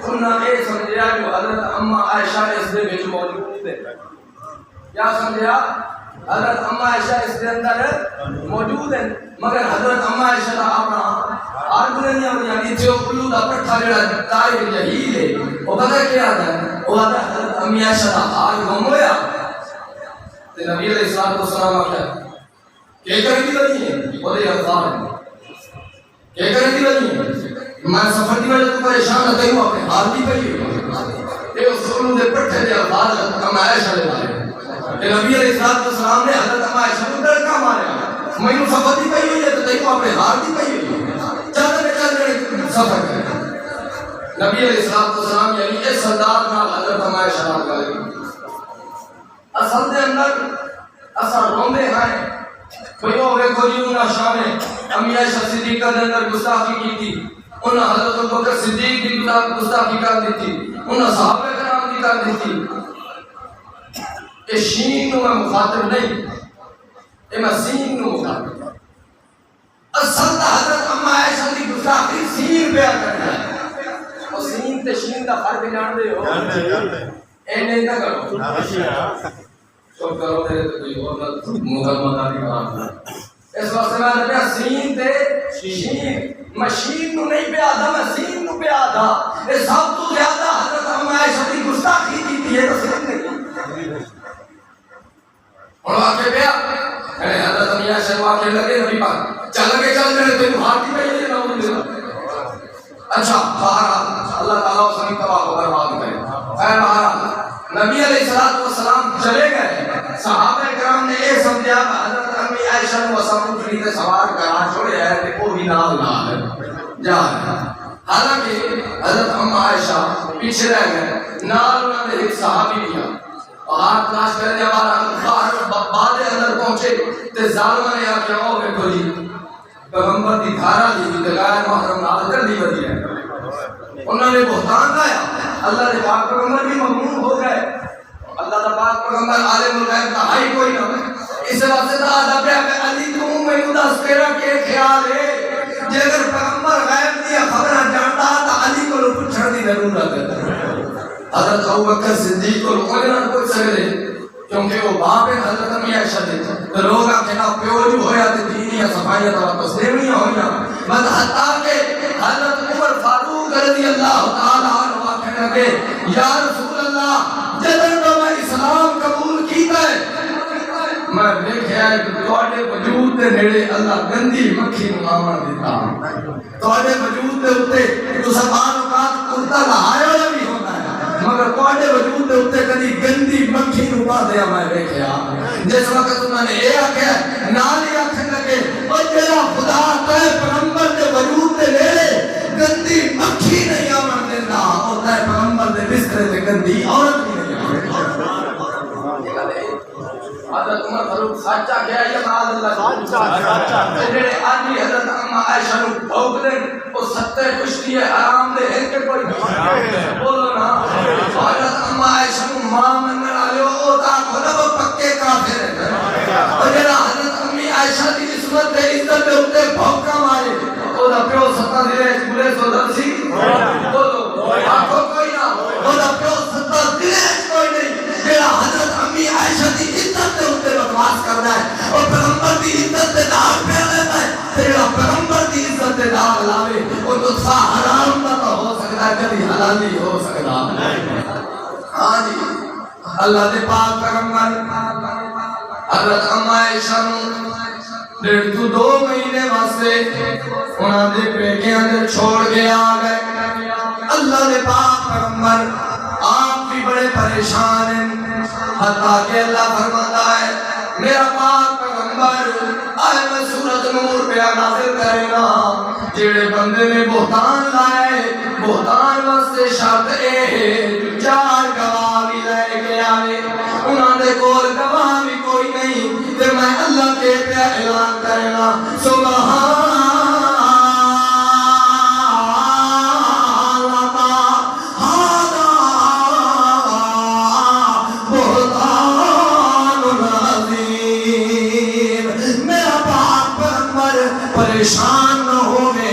انہاں نے سمجھیا کہ حضرت اما عائشہ اس دے وچ موجود ہے، کیا سمجھیا حضرت اما عائشہ اس دے اندر موجود ہے، مگر حضرت اما عائشہ دا اپنا آرگن نہیں ہوئی، یعنی جو کلو دا پٹھا جڑا طارق جہیل ہے وہ پتہ کیا ہے وہ حضرت امی عائشہ دا حال گم ہویا تے نبی علیہ الصلوۃ والسلام آخیا کہ کریں دی وجہ ہے وہ دے الفاظ کہ کریں دی وجہ ہے میں سفر دی وجہ تو پریشان نہ ہوں اپنے حال دی پئی تے اس کلو دے پٹھے دے الفاظ اما عائشہ دے بارے کہ نبی علیہ السلام نے حضرت اما عائشہ کو ڈرکا ماریا، میں سفر دی پئی ہوئی ہے تو تیوں اپنے حال دی پئی ہوئی ہے، چل کے سفر کرے۔ نبی علیہ السلام یعنی اس انداز نال حضرت اما عائشہ نال گل کی، اصل دے اندر اثر روندے ہیں کوئی ہوے کوئی انہاں شان امی عائشہ صدیقہ دے اندر گستاخی کی تھی، انہاں حضرت ابوبکر صدیق کی گستاخی کر دی تھی، انہاں صحابہ کرام کی کر دی تھی۔ یہ شین نو میں مخاطب نہیں، یہ میں سین نو مخاطب، اصل دا حضرت اما عائشہ دی گستاخی سین بیان کرنا ہے، اور سین تے شین دا فرق جان دے ہو اینے نہ کرو سب کرو میرے تو کوئی اور نہ محمد علی کلام اس واسطے میں نے کہا سین تے شین، مشین نو نہیں پہ آدھا میں سین نو پہ آدھا، یہ سب تو زیادہ حضرت اما عائشہ دی گستاخی کی تھی ہے تو سین نے کی اور واقع پہ حضرت امی عائشہ واقع لگے نبی پاک چل کے چل میرے تینوں ہاتھی پہ یہ نہ ہونے اچھا بہرحال اللہ تعالیٰ اس نے تباہ و برباد کرے۔ خیر بہرحال نبی علیہ السلام چلے گئے، صحابہ کرام نے یہ سمجھا کہ حضرت امی عائشہ کو اونٹنی تے سوار کرا چھوڑے ہے تے وہ بھی نال جا رہے، حالانکہ حضرت اما عائشہ پیچھے رہ گئے، نال انہوں نے ایک صحابی دیا اور ہاتھ تلاش کرنے والا بعد اندر پہنچے تے ظالمہ نے آخیا او دیکھو جی پیغمبر دی دھارا دی غیر محرم نال کر دی ودی ہے، انہوں نے بہتان لایا، اللہ نے پاک پیغمبر بھی مغموم ہو گئے، اللہ کا پاک پیغمبر عالم الغیب کا ہائی کوئی نہ ہے، اس واسطے دا ادب ہے کہ علی تو مینوں دس تیرا کے خیال ہے جے اگر پیغمبر غیب دی خبر جاندا تا علی کو پوچھن دی ضرورت ہے حضرت ابوبکر صدیق کو نہ پوچھ سکدے کیونکہ وہ باپ ہے حضرت امی عائشہ دے تو لوگ کہنا پیو جو ہویا تے دینی صفائیاں تو تسلیم نہیں ہویا بس حتیٰ کہ حضرت عمر فاروق رضی اللہ تعالی عنہ کہنے لگے یا رسول اللہ جدن تو میں اسلام قبول کیتا ہے میں دیکھیا ہے کہ تواڈے وجود دے نیڑے اللہ گندی مکھی نوں آون دیتا تواڈے وجود دے اوتے تو سبحان اوقات کرتا لہایا بھی ہوتا ہے مگر تواڈے وجود دے اوتے کدی گندی مکھی نوں پا دیا میں دیکھیا جس وقت انہوں نے یہ آکھیا نال ہی آکھن لگے او جڑا خدا تے پیغمبر دے وجود دے نیڑے گندی مکھی نہیں آون دیندا او تے پیغمبر دے بستر تے گندی عورت بھی نہیں آون حضرت عمر فاروق سچا کہیا یا معاذ اللہ سچا جڑے آدمی حضرت اما عائشہ نو بھوک دے او ستے کشتی ہے حرام دے ہے کہ کوئی بولو نا حضرت اما عائشہ نو ماں منن والے او تا کھلو پکے کافر ہے او جڑا حضرت امی عائشہ دی عصمت تے عزت دے اوتے بھوکا مارے او دا پیو ستا دے پورے سو درسی بولو آکھو کوئی نہ او دا پیو ستا دے کوئی نہیں جڑا حضرت امی عائشہ دی عزت دے اوتے بکواس کردا ہے اور پیغمبر دی عزت دے داغ پہ لیتا ہے جڑا پیغمبر دی عزت دے داغ لاوے او نطفہ حرام دا تو ہو سکدا ہے کبھی حلال نہیں ہو سکدا ہاں جی اللہ دے پاک پیغمبر حضرت اما عائشہ نو 1.5 مہینے واسطے انہاں دے پیکیاں دے چھوڑ کے آ گئے اللہ دے پاک پیغمبر آپ بھی بڑے پریشان ہیں حتیٰ کہ اللہ فرماتا ہے میرا پاک پیغمبر آئے میں سورۃ نور پہ نازل کرے گا جڑے بندے نے بہتان لائے بہتان واسطے شرط اے 4 گواہ بھی لے کے آئے انہاں دے کول گواہ بھی کوئی نہیں تے میں اللہ کے پہ اعلان کرے گا سبحان پریشان نہ ہوئے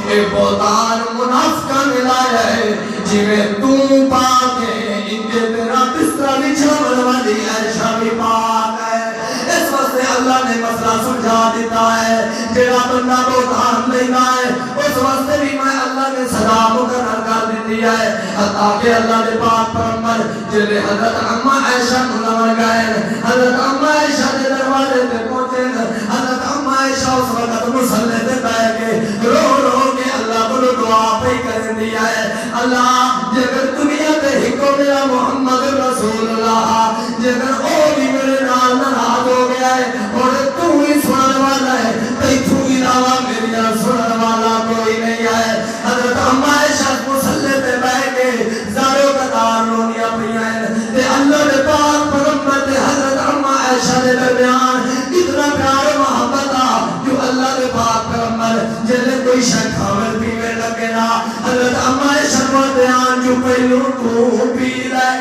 اے بہتان منافقہ ملایا ہے جویں تو پاک ہے ان کے تیرا بستر بچھاون والی عائشہ بھی پاک ہے اس واسطے اللہ نے مسئلہ سمجھا دیتا ہے جڑا بندہ بہتان لینا ہے اس واسطے بھی میں اللہ نے سزا مقرر کر دیتی ہے حتیٰ کہ اللہ نے پاک پیغمبر جڑے حضرت اما عائشہ کو لمن گئے حضرت اما عائشہ دے دروازے تے پہنچے حضرت اما عائشہ اس وقت مصلی تے بیٹھ کے رو رو کے اللہ کو دعا پہ کر دیا ہے اللہ جگر دنیا تے ہکو میرا محمد رسول اللہ جگر او بھی میرے نال ناراض ہو گیا ہے اور تو ہی سنن والا ہے تیتھوں علاوہ میری سنن والا کوئی نہیں ہے حضرت اما عائشہ مصلی تے بیٹھ کے زارو قطار رونیاں پڑیاں ہیں تے اللہ نے پاک پیغمبر تے حضرت اما عائشہ دے درمیان اتنا پیار محبت آ جو اللہ نے پاک پیغمبر جلے کوئی شے کھاون پیوے لگے نا حضرت اما عائشہ کو بیان جو پہلو تو پی لے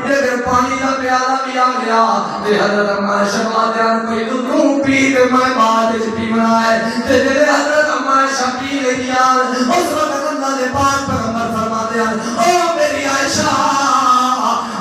اگر پانی دا پیالہ بھی آ گیا تے حضرت اما عائشہ کو بیان پہلو تو پی تے میں بعد وچ پیونا ہے تے جڑے حضرت اما عائشہ پی لے گیا اس وقت اللہ نے پاک پیغمبر فرماتے ہیں او میری عائشہ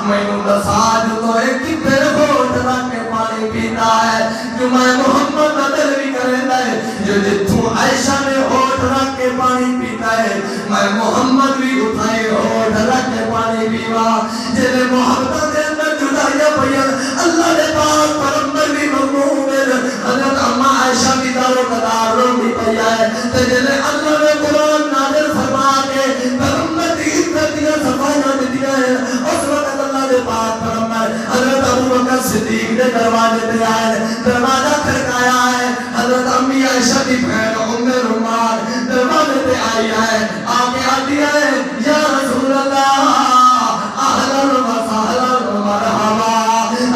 مینوں دسا جو تو ایک کتنے ہوٹ رکھ کے پانی پیتا ہے جو میں محمد کا دل بھی کرتا ہے جو جتوں عائشہ نے ہوٹ رکھ کے پانی پیتا ہے میں محمد بھی اٹھائے ہوٹ رکھ کے پانی پیوا جنہیں محبت کے اندر جدائیاں پڑیاں اللہ نے پاک پیغمبر بھی مغموم ہے حضرت اما عائشہ بھی دارو قدار رو بھی پڑیا ہے جنہیں اللہ نے قرآن نازل فرما کے پیغمبر کی عزت دیا صفائیاں دیا ہے اس وقت اللہ نے پاک پیغمبر حضرت ابوبکر صدیق نے دروازے پہ آئے دروازہ کھڑکایا ہے حضرت امی عائشہ کی بہن ام رومان دروازے پہ آئی ہے آگے آتی ہے یا رسول اللہ اہلا و سہلا و مرحبا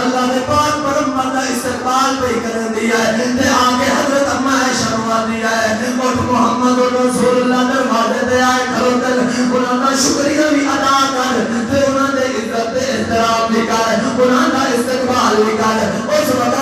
اللہ نے پاک پیغمبر کا استقبال بھی کر دیا ہے تے آگے حضرت اما عائشہ کو دیا ہے اور محمد رسول اللہ دروازے پہ آئے کھڑوتے انہوں نے شکریہ بھی ادا کر تے انہوں نے عزت احترام بھی کر انہوں نے استقبال بھی کر اس وقت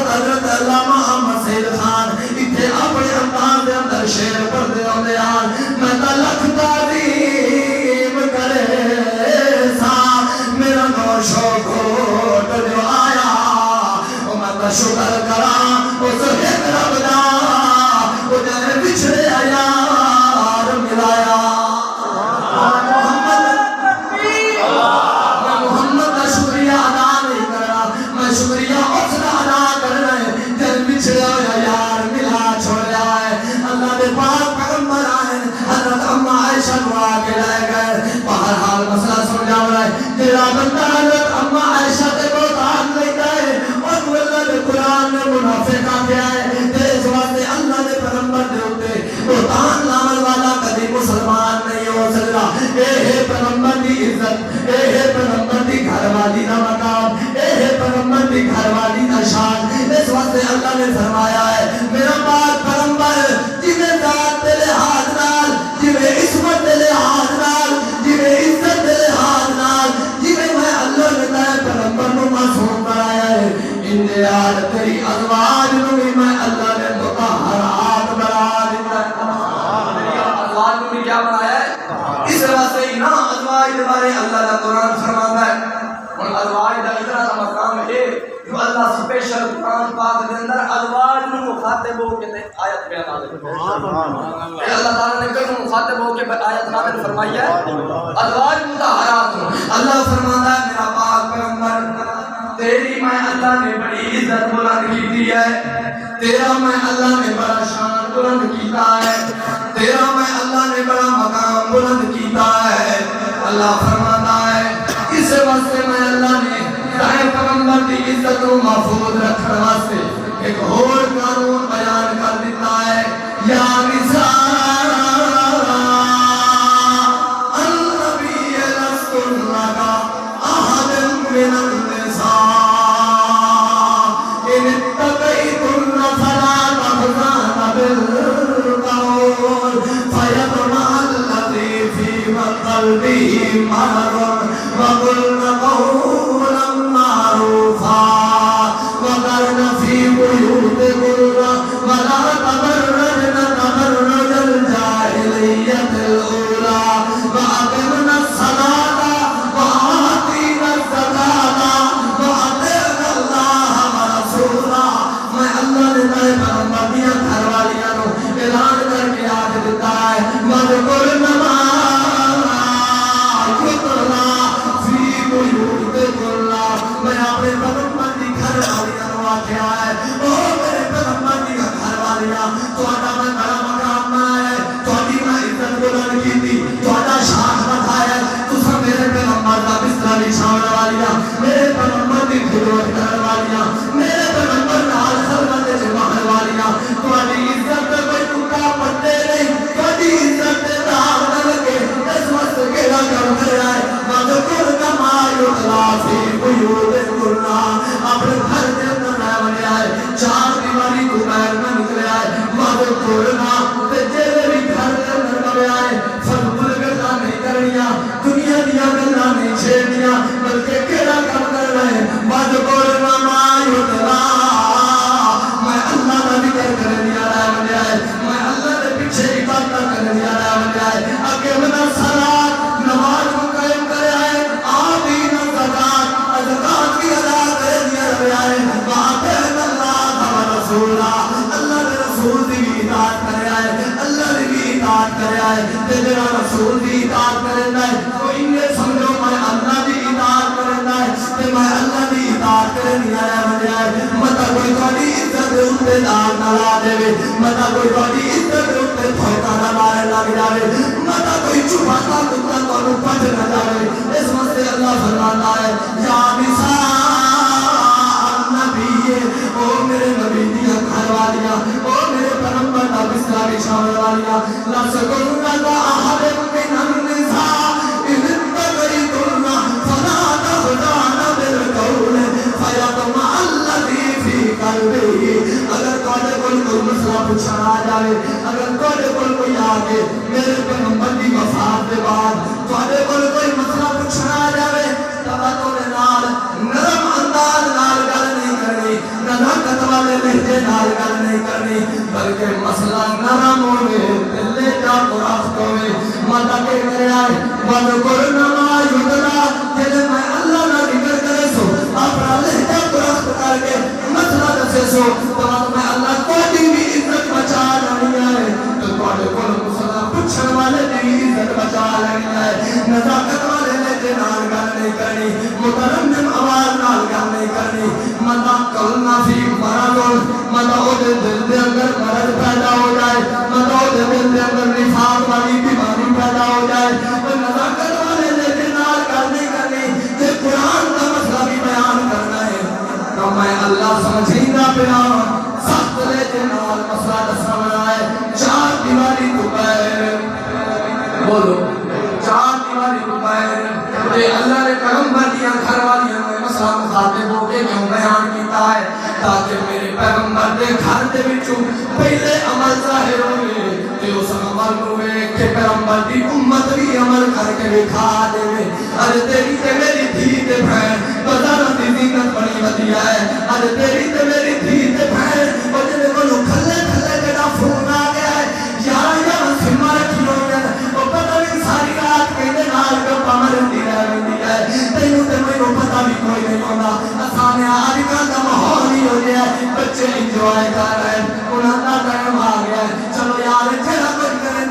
بندہ حضرت اما عائشہ تے بہتان لیتا ہے اور وہ اللہ نے قرآن میں منافق آگیا ہے تے اس واسطے اللہ نے پیغمبر دے ہوتے بہتان لامل والا کبھی مسلمان نہیں ہو سکتا. اے ہے پیغمبر دی عزت, اے ہے پیغمبر دی گھر والی دا مقام, اے ہے پیغمبر دی گھر والی دا شان. اس واسطے اللہ نے فرمایا ہے میرا پاک پیغمبر جنہیں ذات دے لحاظ نال, جنہیں عصمت دے لحاظ نال, جنہیں عزت دے لحاظ نال, جنہیں میں اللہ نے دائے پیغمبر نو معصوم بنایا ہے, ان دے آل تیری ازواج نو بھی میں اللہ نے مطہرات بنا دیتا ہے. ازواج نو بھی کیا بنایا ہے؟ اس واسطے ہی نا ازواج دے بارے اللہ کا قرآن فرماتا ہے. اور ازواج دا اتنا دا مقام ہے جو اللہ سپیشل قرآن پاک دے اندر ازواج نو مخاطب ہو کے آیت بیان نازل فرمائی ہے. اللہ تعالیٰ نے کیوں مخاطب ہو کے آیت نازل فرمائی ہے؟ ازواج مطہرات. اللہ فرماتا ہے میرا پاک پیغمبر تیری میں اللہ نے بڑی عزت بلند کی ہے, تیرا میں اللہ نے بڑا شان بلند کیتا ہے, تیرا میں اللہ نے بڑا مقام بلند کیتا ہے. اللہ فرماتا ہے اس واسطے میں اللہ نے دائیں پیغمبر کی عزت کو محفوظ رکھنے واسطے ایک اور قانون بیان کر دیتا ہے. یا نساء النبی لستن کا احد من النساء ان اتقیتن فلا تخضعن بالقول فیطمع الذی فی قلبہ مرض وقلن قولا معروفا وقرن فی بیوتکن ولا تبرجن تبرج الجاہلیۃ الاولی واقمن الصلاۃ وآتین الزکاۃ واطعن اللہ ورسولہ. میں اللہ نے تیرے پیغمبر دیا گھر والیاں نو اعلان کر کے آج دیتا ہے وَذْكُرْنَ مَا يُتْلَى فِي بُيُوتِكُنَّ. میں اپنے پیغمبر دی گھر والیاں نو آکھیا ہے او میرے پیغمبر دی گھر والیاں تہاڈا میں بڑا مقام بنایا ہے, تہاڈی میں عزت بلند کیتی, تہاڈا شان بڑھایا ہے. تساں میرے پیغمبر دا بستر بچھاون والیاں, میرے پیغمبر دی خدمت کرن والیاں, میرے پیغمبر نال خدمت وچ بہن والیاں, تہاڈی عزت تے کوئی ٹکا پٹے نہیں, تہاڈی عزت تے داغ نہ لگے. اس واسطے کیڑا کم کریا ہے وَذْكُرْنَ مَا يُتْلَى فِي بُيُوتِكُنَّ. اپنے گھر دے اندر رہ ونیا ہے, چار دیواری تو باہر نہ نکلیا ہے. وَذْكُرْنَ تے جڑے بھی گھر دے اندر رہیا ہے فضول گلاں نہیں کرنیاں, دنیا دیاں گلاں نہیں چھیڑنیاں, بلکہ کیڑا کم کرنا ہے وَذْكُرْنَ مَا يُتْلَى. میں اللہ کا ذکر کرنے والا بنیا ہے, میں اللہ کے پیچھے عبادت کرنے والا بنیا ہے. اقیم الصلاۃ نماز کو قائم کریا ہے, آتین الزکاۃ زکات کی ادا کرنے والا ہے, واطعن اللہ ورسولہ. اللہ کے رسول کی بھی اطاعت کریا ہے, اللہ کی بھی اطاعت کریا ہے. تے جڑا رسول کی اطاعت کرنا ہے تو انہیں سمجھو میں اللہ کی اطاعت کرنا ہے تے میں اللہ کی اطاعت کرنے والا بنیا ہے. متا کوئی تہاڈی عزت دے اوتے داغ نہ لا دے, متا کوئی تہاڈی عزت دے اوتے دھوکا نہ مارن لگ جاوے, متا کوئی چھپاتا کتا تانوں پھڑ نہ جاوے. اس واسطے اللہ فرماتا ہے یا نساء النبی, او میرے نبی دی گھر والیاں, او میرے پیغمبر دا بستر بچھاون والیاں, لستن کا احد من النساء ان اتقیتن فلا تخضعن بالقول فیطمع الذی فی قلبہ. اگر تہاڈے کول کوئی مسئلہ پوچھنا آ جائے, اگر تہاڈے کول کوئی آ کے میرے پیغمبر دی وفات دے بعد تہاڈے کول کوئی مسئلہ پوچھنا آ جائے تواضع نال نرم انداز نال گل نہیں کرنی, نزاکت والے لہجے نال گل نہیں کرنی, بلکہ مسئلہ نرم ہوئے دل جا درخت ہوئے. ماتا کہ کریا ہے وَذْكُرْنَ مَا يُتْلَى. جلے میں اللہ نہ ذکر کرے سو اپنا لہجہ درخت کر کے مسئلہ دسے سو تو میں اللہ کوئی بھی عزت بچا لینی ہے, تو تہاڈے کول مسئلہ پوچھن والے دی عزت بچا لینی ہے. نزاکت والے لہجے نال گل نہیں کرنی, مترنم آواز نال گل نہیں کرنی. متا کلنا فی مرض, متا او دے دل دے اندر مرض پیدا ہو جائے, متا او دے دل دے اندر نفاق والی بیماری پیدا ہو جائے. نزاکت والے لہجے نال گل نہیں کرنی. پیا ساتلے دے نال مسئلہ دسنا بنا ہے چار دیواری تو بغیر بولو چار دیواری تو بغیر کہ اللہ نے پیغمبر دیا گھر والیاں میں مسئلہ مخاطب ہو کے کیوں بیان کیتا ہے تاکہ میرے پیغمبر دے گھر دے وچوں پہلے عمل ظاہر ہوئے تے اس عمل ہوئے کہ پیغمبر دی امت بھی عمل کر کے دکھا دے اج تیری تے میری دھی تے بہن بازاراں دی زینت بڑی ودیا ہے اج تیری تے میری دھی تے بہن او جے کولو کھلے کھلے جڑا فون آ گیا ہے یار یار سما رکھی ہوئی ہے او پتہ نہیں ساری رات کہندے نال گپا مرندی رہ ویندی ہے تینوں تے مینوں پتہ بھی کوئی نہیں ہوندا اساں نے اج کل دا ماحول ہی ہو گیا ہے بچے انجوائے کر رہے ہیں انہاں دا ٹائم آ گیا ہے چلو یار جڑا کچھ کرے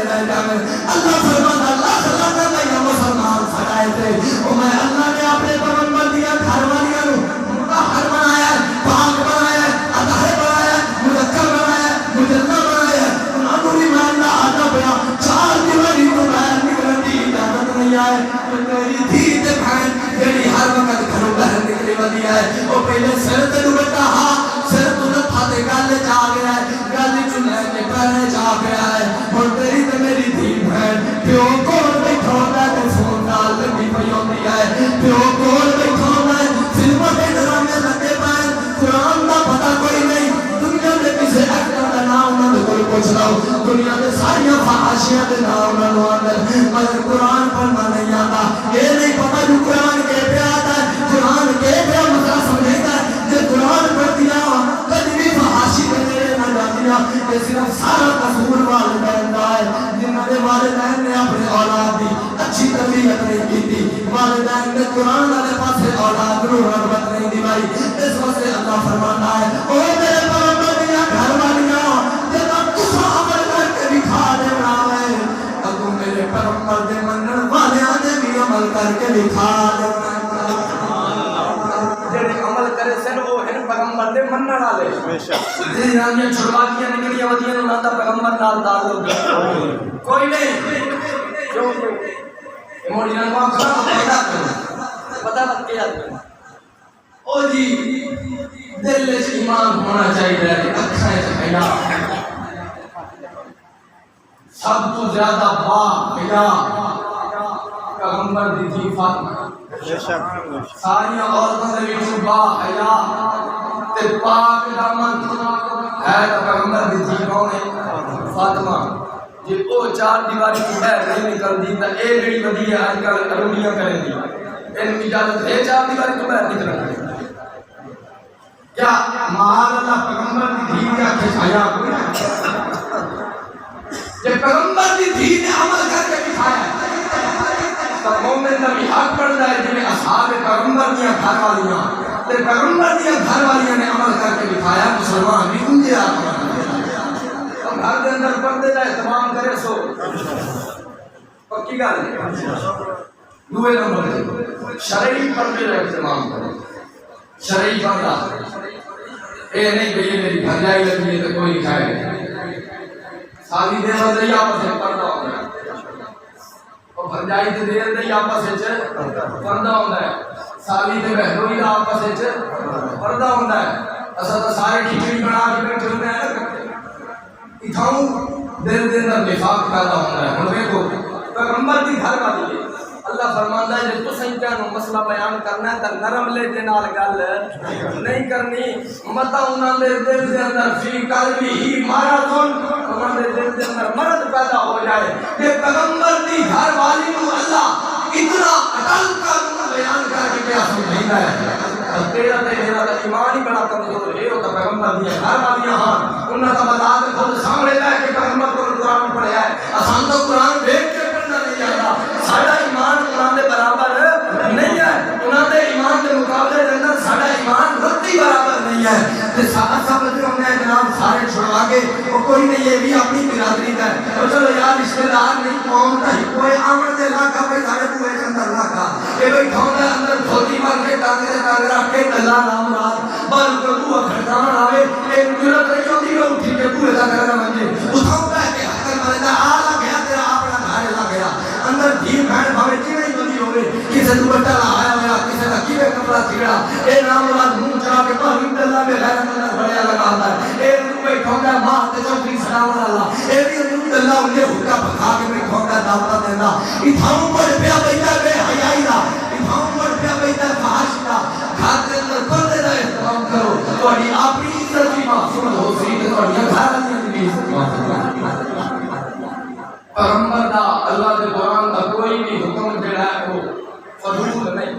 رہ جاوے اللہ فرماتا لاکھ لاکھ میں مسلمان سڑائے تھے او میں اللہ نے اپنے پیغمبر دیا گھر والیاں نو مطہر بنایا پاک بنایا اطہر بنایا مذکر بنایا مجنہ بنایا انہاں نو بھی میں اللہ آتا پیا چار دیواری تو باہر نکلن دی اجازت نہیں آئے تیری دھی تے بہن جیڑی ہر وقت گھروں باہر نکلی ودی ہے او پہلے سر تے دوپٹا ہا سر تو لتھا تے گل جا گیا ہے گل چلے تے پیر جا گیا ہے ہن تیری تے میری دھی بہن پیو کول بیٹھا ہوندا تے فون نال لگی پئی ہوندی ہے پیو کول بیٹھا ہوندا ہے فلماں تے ڈرامے لگے پئے قرآن دا پتہ کوئی نہیں دنیا دے کسے ایکٹر دا نام انہاں دے کول پوچھ لو دنیا دے ساریاں فحاشیاں دے نام انہاں نوں آندے مگر قرآن پڑھنا نہیں آندا اے نہیں پتہ جو قرآن کے پیا آتا ہے قرآن کے پیا مسئلہ سمجھتا ہے جے قرآن پڑھ دیا کبھی بھی فحاشی دے میرے نہ جاندیاں یہ صرف سارا قصور والدین دا ہے جنہاں دے والدین نے اپنے اولاد دی اچھی تربیت نہیں کیتی والدین نے قرآن والے پاسے اولاد نوں رغبت نہیں دلائی اس واسطے اللہ فرماتا ہے او میرے پیغمبر دیا گھر والیاں جدا تسا عمل کر کے دکھا دے بناوے اگوں میرے پیغمبر دے منن والیاں نے بھی عمل کر کے دکھا دے جڑے عمل کرے سن وہ ہیں پیغمبر دے منن والے بے شک جی رامیاں چھڑواکیاں نکلیاں ودیاں نوں نہ پیغمبر نال تعلق کوئی نہیں کیوں موڑی نہ کو پتہ مت کیا او جی دل وچ ایمان ہونا چاہیے کہ اکھاں وچ حیا سب تو زیادہ با حیا پیغمبر دی تھی فاطمہ ساری عورتوں دے وچ با حیا تے پاک دامن ہے پیغمبر دی تھی کون ہے فاطمہ جی او چار دیواری کی باہر نہیں نکل دی تا اے جڑی ودی ہے اج کل اروڑیاں کریں دی ان اجازت ہے چار دیواری تو باہر نکلنے کی کیا معاذ اللہ پیغمبر دی دھی کیا کھچایا جب پیغمبر دی دھی نے عمل کر کے دکھایا تو مومن دا بھی حق بنتا ہے جنہیں اصحاب پیغمبر دیا گھر والیاں تے پیغمبر دیا گھر والیاں نے عمل کر کے دکھایا مسلمان بھی انجے آتا گھر دے اندر پردے دا اہتمام کرے سو پکی گل ہے دوے نمبر شرعی پردے دا اہتمام کرے شرعی پردہ اے نہیں کہ یہ میری بھرجائی لگی ہے تو کوئی کھائے سالی دے وزی آپس سے پردہ ہوتا ہے اور بھرجائی دے دیر دے آپس سے پردہ ہوتا ہے سالی دے بہنوئی دا آپس سے پردہ ہوتا ہے اصلا تو سارے کھچڑی بنا کے بیٹھے ہوتے ہیں نا اتھاؤں دل دے اندر نفاق پیدا ہوتا ہے ہن دیکھو پیغمبر دی گھر والی ہے اللہ فرماندا ہے جے تساں کہنو مسئلہ بیان کرنا ہے تے نرم لے دے نال گل نہیں کرنی متا انہاں دے دل دے اندر فی قلبی ہی مرض انہاں دے دل دے اندر مرض پیدا ہو جائے کہ پیغمبر دی گھر والی کو اللہ اتنا اٹل قانون بیان کر کے کیا سمجھاتا ہے تیرا تے میرا ایمان ہی بڑا کمزور ہے وہ تو پیغمبر دی گھر والیاں ہاں انہاں دا بات خود سامنے لے کے پیغمبر کو قرآن پڑھیا ہے اساں تو قرآن دیکھ کے پڑھنا نہیں آتا ساڈا ایمان قرآن دے برابر نہیں ہے انہاں دے ایمان دے مقابلے دے اندر ساڈا ایمان رتی برابر نہیں ہے تے سارا سب جو ہم نے جناب سارے چھڑوا کے وہ کوئی نہیں یہ بھی اپنی برادری کا ہے تو چلو یار رشتہ دار نہیں قوم کا ہی کوئی آمن دے علاقہ پہ سارے بوئے کے اندر علاقہ یہ بھائی ٹھاؤں دے اندر دھوتی مار کے ٹانگے دے ٹانگ رکھ کے اللہ نام رات بل کو بوہ کھڑکان آوے ایک جرت رہی ہوتی ہے اٹھی کے بوئے دا کرنا منجے اتھاؤں دے کے حقر مرے آلہ گیا تیرا اپنا گھارے لا گیا اندر دھیم بھین بھاوے چیڑے ہی بندی ہوئے کسے دوبٹہ لایا ہوا کسے دا کیوے مسئلہ چھڑا اے نام مراد منہ چڑھا کے توحید اللہ میں غیرت اللہ بڑھیا لگاتا ہے اے روح میں ٹھونکا ماں تے چوکری سلام اللہ اے بھی روح اللہ انہیں حکا پکھا کے میں ٹھونکا دعوت دینا اتھاؤں پر پیا بیٹا بے حیائی دا اتھاؤں پر پیا بیٹا فحش دا کھاتے اندر کھولے دا احترام کرو توڑی اپنی عزت بھی معصوم ہو سی تے توڑی گھر بھی عزت معصوم پیغمبر دا اللہ دے قرآن دا کوئی بھی حکم جڑا ہے وہ فضول نہیں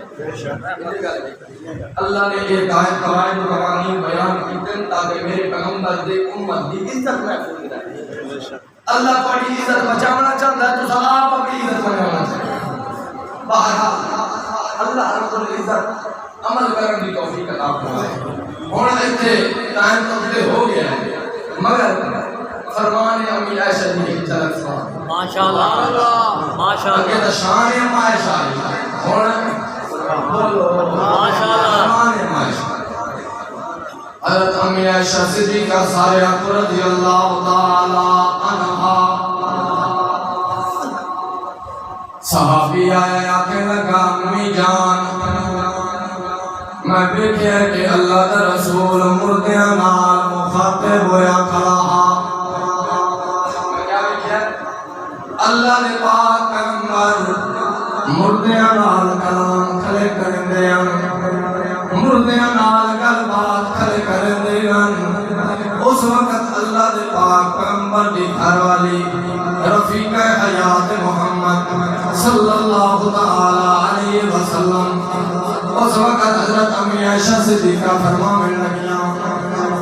اللہ نے یہ قواعد و قوانین بیان کیتے تاکہ میرے پیغمبر دے امت دی عزت محفوظ رہے اللہ تھوڑی عزت بچانا چاہتا ہے تو آپ اپنی عزت بچانا چاہتے ہیں بہرحال اللہ رب العزت عمل کرنے کی توفیق عطا فرمائے ہن ایتھے ٹائم تو ہو گیا ہے مگر فرمان امی عائشہ دی چلک سنا ماشاءاللہ ماشاءاللہ یہ تو شان ہے امی عائشہ ہن بولو ماشاءاللہ فرمان امی عائشہ حضرت امی عائشہ صدیقہ سارہ رضی اللہ تعالی عنہا صحابی آیا کہ لگا امی جان میں بیٹھے کہ اللہ کا رسول مردیاں نال مخاطب ہویا کھڑا اللہ نے پاک پیغمبر مردیاں نال کلام کھلے کرندے ہیں مردیاں نال گل بات کھلے کرندے ہیں اس وقت اللہ نے پاک پیغمبر دی گھر والی رفیق حیات محمد صلی اللہ تعالی علیہ وسلم اس وقت حضرت امی عائشہ صدیقہ فرمانے لگیاں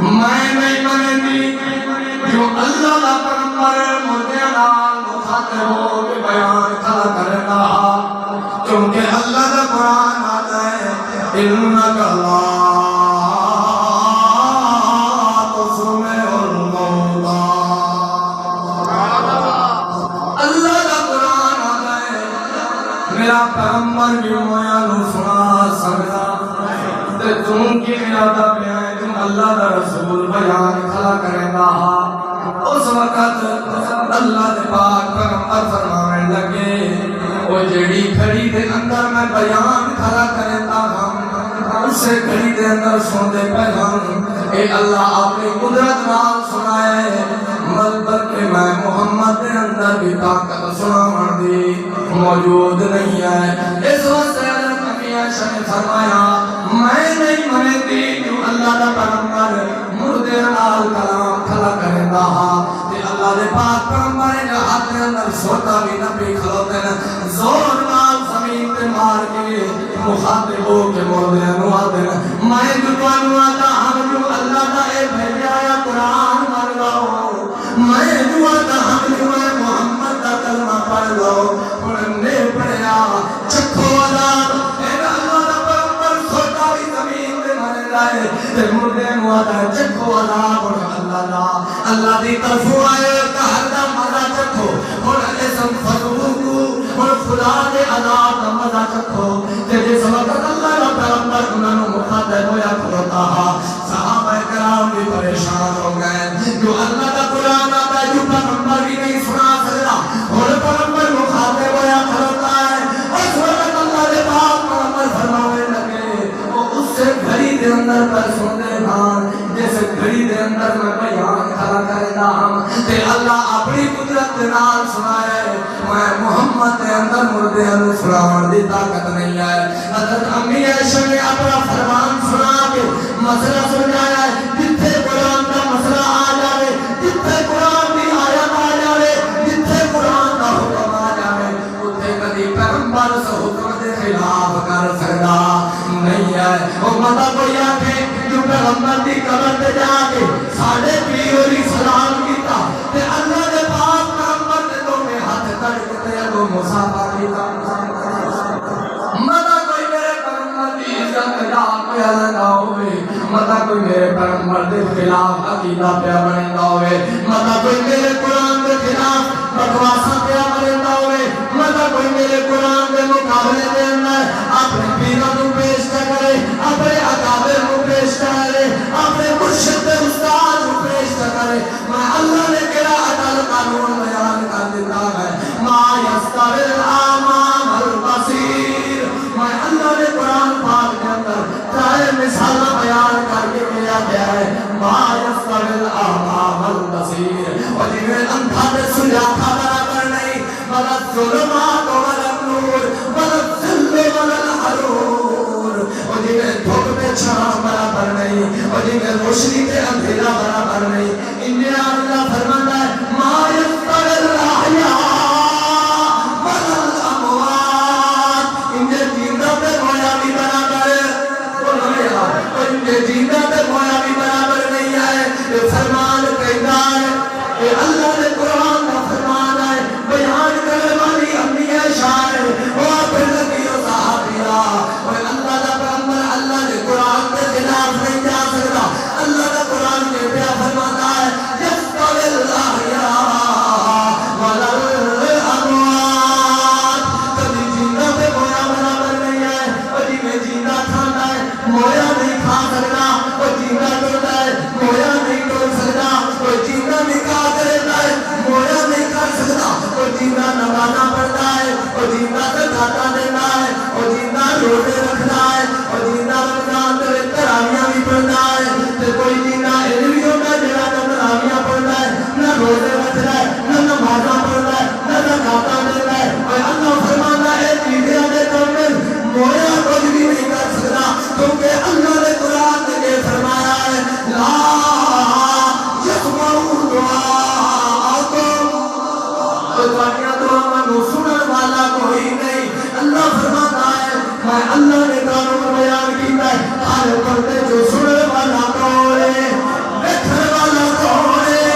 میں نہیں مانتی جو اللہ کا پیغمبر مردیاں نال مخاطب ہو کے بیان کھڑا کرنا کیونکہ اللہ کا قرآن آتا ہے انک لا تسمع الموتى اللہ کا قرآن آتا ہے میرا پیغمبر بھی مویا نو سنا سکتا تے تم کی ارادہ پہ ہے تم اللہ کا رسول بیان کھڑا کرے گا اس وقت اللہ دے پاک پیغمبر فرمانے لگے وہ جڑی گھڑی دے اندر میں بیان کھڑا کرتا ہوں اسے گھڑی دے اندر سوندے پیغام اے اللہ آپ نے قدرت نال سنائے بلکہ میں محمد دے اندر بھی طاقت سناون دی موجود نہیں ہے اس واسطے امی عائشہ نے فرمایا میں نہیں منتی جو اللہ دا پیغمبر مردے نال کلام کھلا کردا تے اللہ دے پاک پیغمبر نے ہاتھ دے اندر سوٹا بھی نبی کھلوتے ہیں زور نال زمین تے مار کے مخاطب ہو کے مردے نو آتے ہیں میں جو تانوں آتا ہم جو اللہ دا اے بھیجا یا قرآن مر لاؤ میں جو آتا ہم جو محمد دا کلمہ پڑھ لاؤ پڑھنے پڑھیا چکھو عذاب اے اللہ دا پیغمبر سوٹا بھی زمین تے مر لائے تے مردے نو آتا ہے چکھو عذاب اللہ دی طرفوں آئے کہر دا مزہ چکھو اور اسم فضوکو اور خدا دے عذاب دا مزہ چکھو تے جس وقت اللہ دا پیغمبر انہوں مخاطب ہویا کھلوتا صحابہ کرام بھی پریشان ہو گئے جو اللہ دا قرآن آتا ہے جو پیغمبر بھی نہیں سنا سکتا اور پیغمبر مخاطب ہویا کھلوتا ہے اس وقت اللہ دے پاک پیغمبر فرمانے لگے وہ اس سے گھڑی دے اندر پر سوندے بھان جیسے گھڑی دے اندر میں بیان کھڑا کرنا تے اللہ اپنی قدرت نال سنائے میں محمد دے اندر مردے نو سناون دی طاقت نہیں ہے حضرت امی عائشہ نے اپنا فرمان سنا کے مسئلہ سمجھایا ہے جتھے قرآن کا مسئلہ آ جائے جتھے قرآن کی آیت آ جائے جتھے قرآن کا حکم آ جائے اتھے کبھی پیغمبر سے حکم دے خلاف کر سکتا نہیں ہے وہ مطلب کوئی آکھے جو پیغمبر دی قبر تے جا کے ساڑھے پیوری سلام کیتا تے اللہ دے پاک پیغمبر دے دو میں ہاتھ کڑ کے اگو مسافہ کیتا مطلب کوئی میرے پیغمبر دی عزت دا پیا لگا ہوئے مطلب کوئی میرے پیغمبر دے خلاف عقیدہ پیا بندا ہوئے مطلب کوئی میرے قرآن دے خلاف بکواسا پیا بندا ہوئے مطلب کوئی میرے قرآن دے مقابلے دے اندر اپنے پیروں کو پیش کرے اپنے اکابر کو پیش کرے اپنے مرشد دے استاد کو پیش کرے میں اللہ نے کہا عدل قانون بیان کر دیتا ہے ما یستوی الاعمی والبصیر میں اللہ نے قرآن پاک کے اندر حد سلاخا برابر نہیں ولا ظلمات ولا نور ولا ذل ولا الحرور اور جی میں دھوپ میں چھاں برابر نہیں اور جی میں روشنی تے اندھیرا برابر نہیں انہیں اللہ فرماتا ہے ما یستوی الاحیاء ولا الاموات انہیں زندہ تے مویا بھی برابر اور انہیں زندہ تے مویا بھی برابر نہیں ہے یہ فرمان کہتا ہے کہ اللہ نے قرآن کا فرمان ہے بیان کرنے والی امی شاعر وہ پھر لگی ہو صحابیہ اور اللہ کا پیغمبر اللہ نے قرآن کے خلاف نہیں جا سکتا اللہ کا قرآن کے پیا فرماتا ہے یستوی الاحیاء ولا الاموات کبھی زندہ پہ مویا برابر نہیں ہے اور جی میں زندہ کھانا ہے مویا نہیں کھا سکتا اور زندہ ٹوٹا ہے مویا نہیں ٹوٹ سکتا اور زندہ نکاح کرتا ہے مویا نہیں کر سکتا اور زندہ نمازہ پڑھتا ہے اور زندہ زکاة دیتا ہے اور زندہ روزے رکھتا ہے اور زندہ رمضان کے تراویح بھی پڑھتا ہے تو کوئی زندہ علم بھی ہوتا ہے جہاں نہ تراویح پڑھتا ہے نہ روزے رکھتا ہے نہ نمازہ پڑھتا ہے نہ زکاة دیتا ہے اور اللہ فرماتا ہے چیزیں دے کامل مویا کچھ بھی نہیں کر سکتا کیونکہ اللہ نے قرآن نے فرمایا ہے لا یسمعوا دعاءکم اور تمہاری دعا کو سنن والا کوئی نہیں اللہ فرماتا ہے میں اللہ نے قانون بیان کیتا ہے ہر بندے جو سنن والا کون ہے دیکھنے والا کون ہے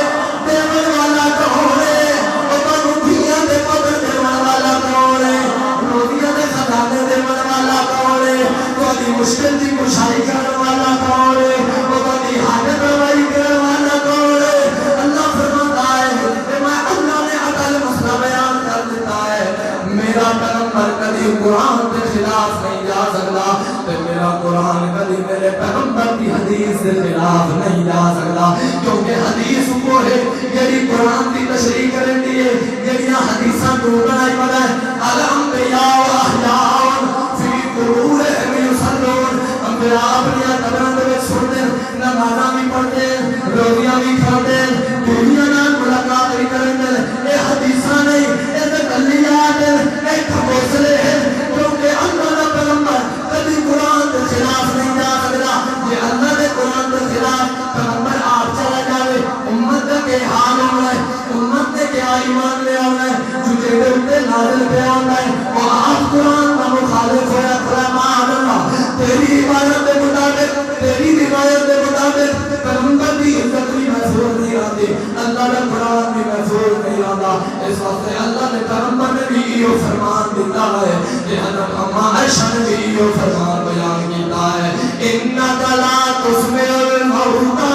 دیکھنے والا کون ہے اور تمہیں دنیا دے قدر دینے والا کون ہے روزیاں دے خزانے دینے والا کون ہے تمہاری مشکل کی کشائی کرنے والا کون ہے اور تمہاری حاجت روائی کرنے والا کون ہے اللہ فرماتا ہے کہ میں اللہ نے عقل مسئلہ بیان کر دیتا ہے میرا پیغمبر کبھی قرآن کے خلاف نہیں جا سکتا تو میرا قرآن کبھی میرے پیغمبر کی حدیث کے خلاف نہیں جا سکتا کیونکہ حدیث وہ ہے یعنی قرآن کی تشریح کریں دیئے یعنی حدیثاں تو بنائی بنا ہے الانبیاء و احیاء فی قبورہم یصلون انبیاء اپنی قبروں میں سنتے نمازاں بھی پڑھتے روزیاں بھی کھاتے دنیا نال ملاقات بھی کرتے اے حدیثاں نہیں اے تکلیات اے حوصلے ہیں کیونکہ اللہ کا پیغمبر کبھی قرآن کے خلاف نہیں جا سکتا یہ اللہ نے قرآن کے خلاف پیغمبر آپ چلا جاوے امت کے حال ہونا ہے امت نے کیا ایمان لے آنا ہے جو جیدے اتے نازل پہ آنا ہے وہ آپ قرآن کا مخالف ہویا فرمان اللہ تیری عبادت کے مطابق تیری روایت کے مطابق پیغمبر کی عزت بھی محفوظ نہیں آتی اللہ کا قرآن بھی محفوظ نہیں آتا اس وقت اللہ نے پیغمبر نے بھی یہ فرمان دیتا ہے کہ حضرت اما عائشہ نے بھی یہ فرمان بیان کیتا ہے انک لا تسمع الموتى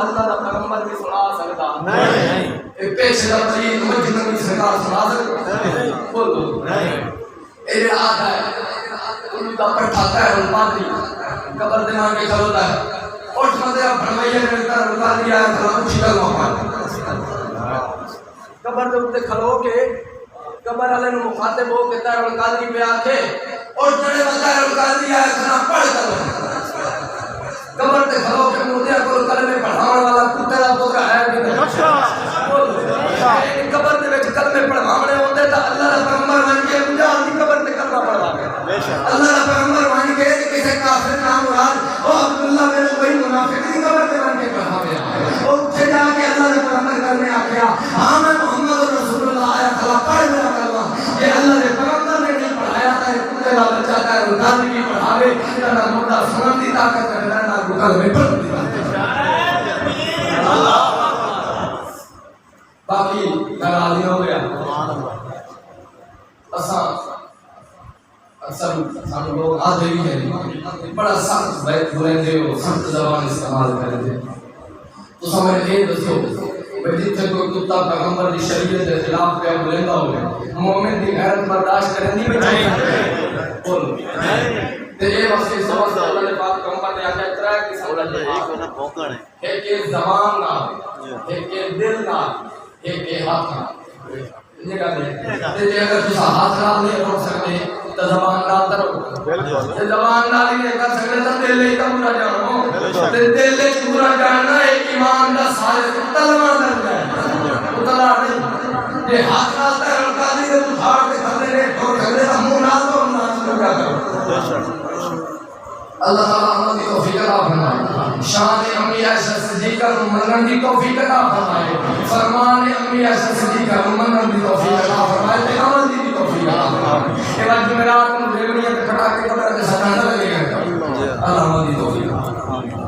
اللہ کا پیغمبر بھی سنا سکتا نہیں ایک پیچھے ترین مجنون کی سرکار سنا سکتا بولو اے آتا ہے ان کا پٹھاتا ہے ان پادری قبر دماغ کے کھلوتا ہے اٹھ مدرہ فرمائیے نے کر رکا دیا ہے کھلا اچھی لگا ہوا قبر دے اتے کھلو کے قبر والے نو مخاطب ہو کے تیر القادری پہ آکے اٹھ جڑے وطیر القادری آیا کھلا پڑھ کر قبر تے کھلو کے مردے کو کلمے پڑھاون والا کتے دا پوترا ہے کہ نہیں قبر دے وچ کلمے پڑھاونے ہوندے تے اللہ دا پیغمبر بن کے مجاہد دی قبر تے کلمہ پڑھاوے اللہ دا پیغمبر بن کے کسے کافر نام مراد او عبداللہ بن ابی منافق دی قبر تے بن کے پڑھاوے او اٹھے جا کے اللہ دا پیغمبر کرنے آ گیا ہاں میں محمد رسول اللہ آیا کھلا پڑھ میرا کلمہ یہ اللہ دے پیغمبر نے نہیں پڑھایا تھا کتے دا بچہ کا رکاوی کی پڑھاوے تے مردہ سنن دی طاقت ہے نہ رکاوی میں پڑھ دی باقی دلالی ہو گیا اکثر سانو لوگ آدھے بھی ہیں بڑا سخت بیت بولیں ہو سخت زبان استعمال کریں دے تو سمجھ یہ دسو بھئی جتھے کوئی کتا پیغمبر دی شریعت کے خلاف پہ بولندا ہوگا مومن دی غیرت برداشت کریں دی بچائی بولو تے یہ واسطے سبق اللہ نے پاک پیغمبر نے آجا اترا ہے کہ سمجھ ایک ایک زبان نہ ایک ایک دل نہ ایک ایک ہاتھ نہ یہ کہتے ہیں کہ اگر تسا ہاتھ خراب نہیں روک سکتے تو زبان نال کرو تے زبان نال ہی کر سکتے تے دل ہی پورا جانو تے دل ہی پورا جاننا ہے ایمان دا سارے تلوا کر جائے اتلا نہیں یہ ہاتھ نال تے قاضی دے اٹھا کے کھڑے نے تو کھڑے دا منہ نال تو نہ لگا کرو اللہ تعالیٰ ہمیں دی توفیق عطا فرمائے شان امی عائشہ صدیقہ کو منن دی توفیق عطا فرمائے فرمان امی عائشہ صدیقہ کو منن دی توفیق عطا فرمائے تے عمل دی توفیق عطا فرمائے کہ وقت جمعرات کو ریونیت کھٹا کے قبر تے سجانا لگے گا اللہ ہمیں دی توفیق عطا فرمائے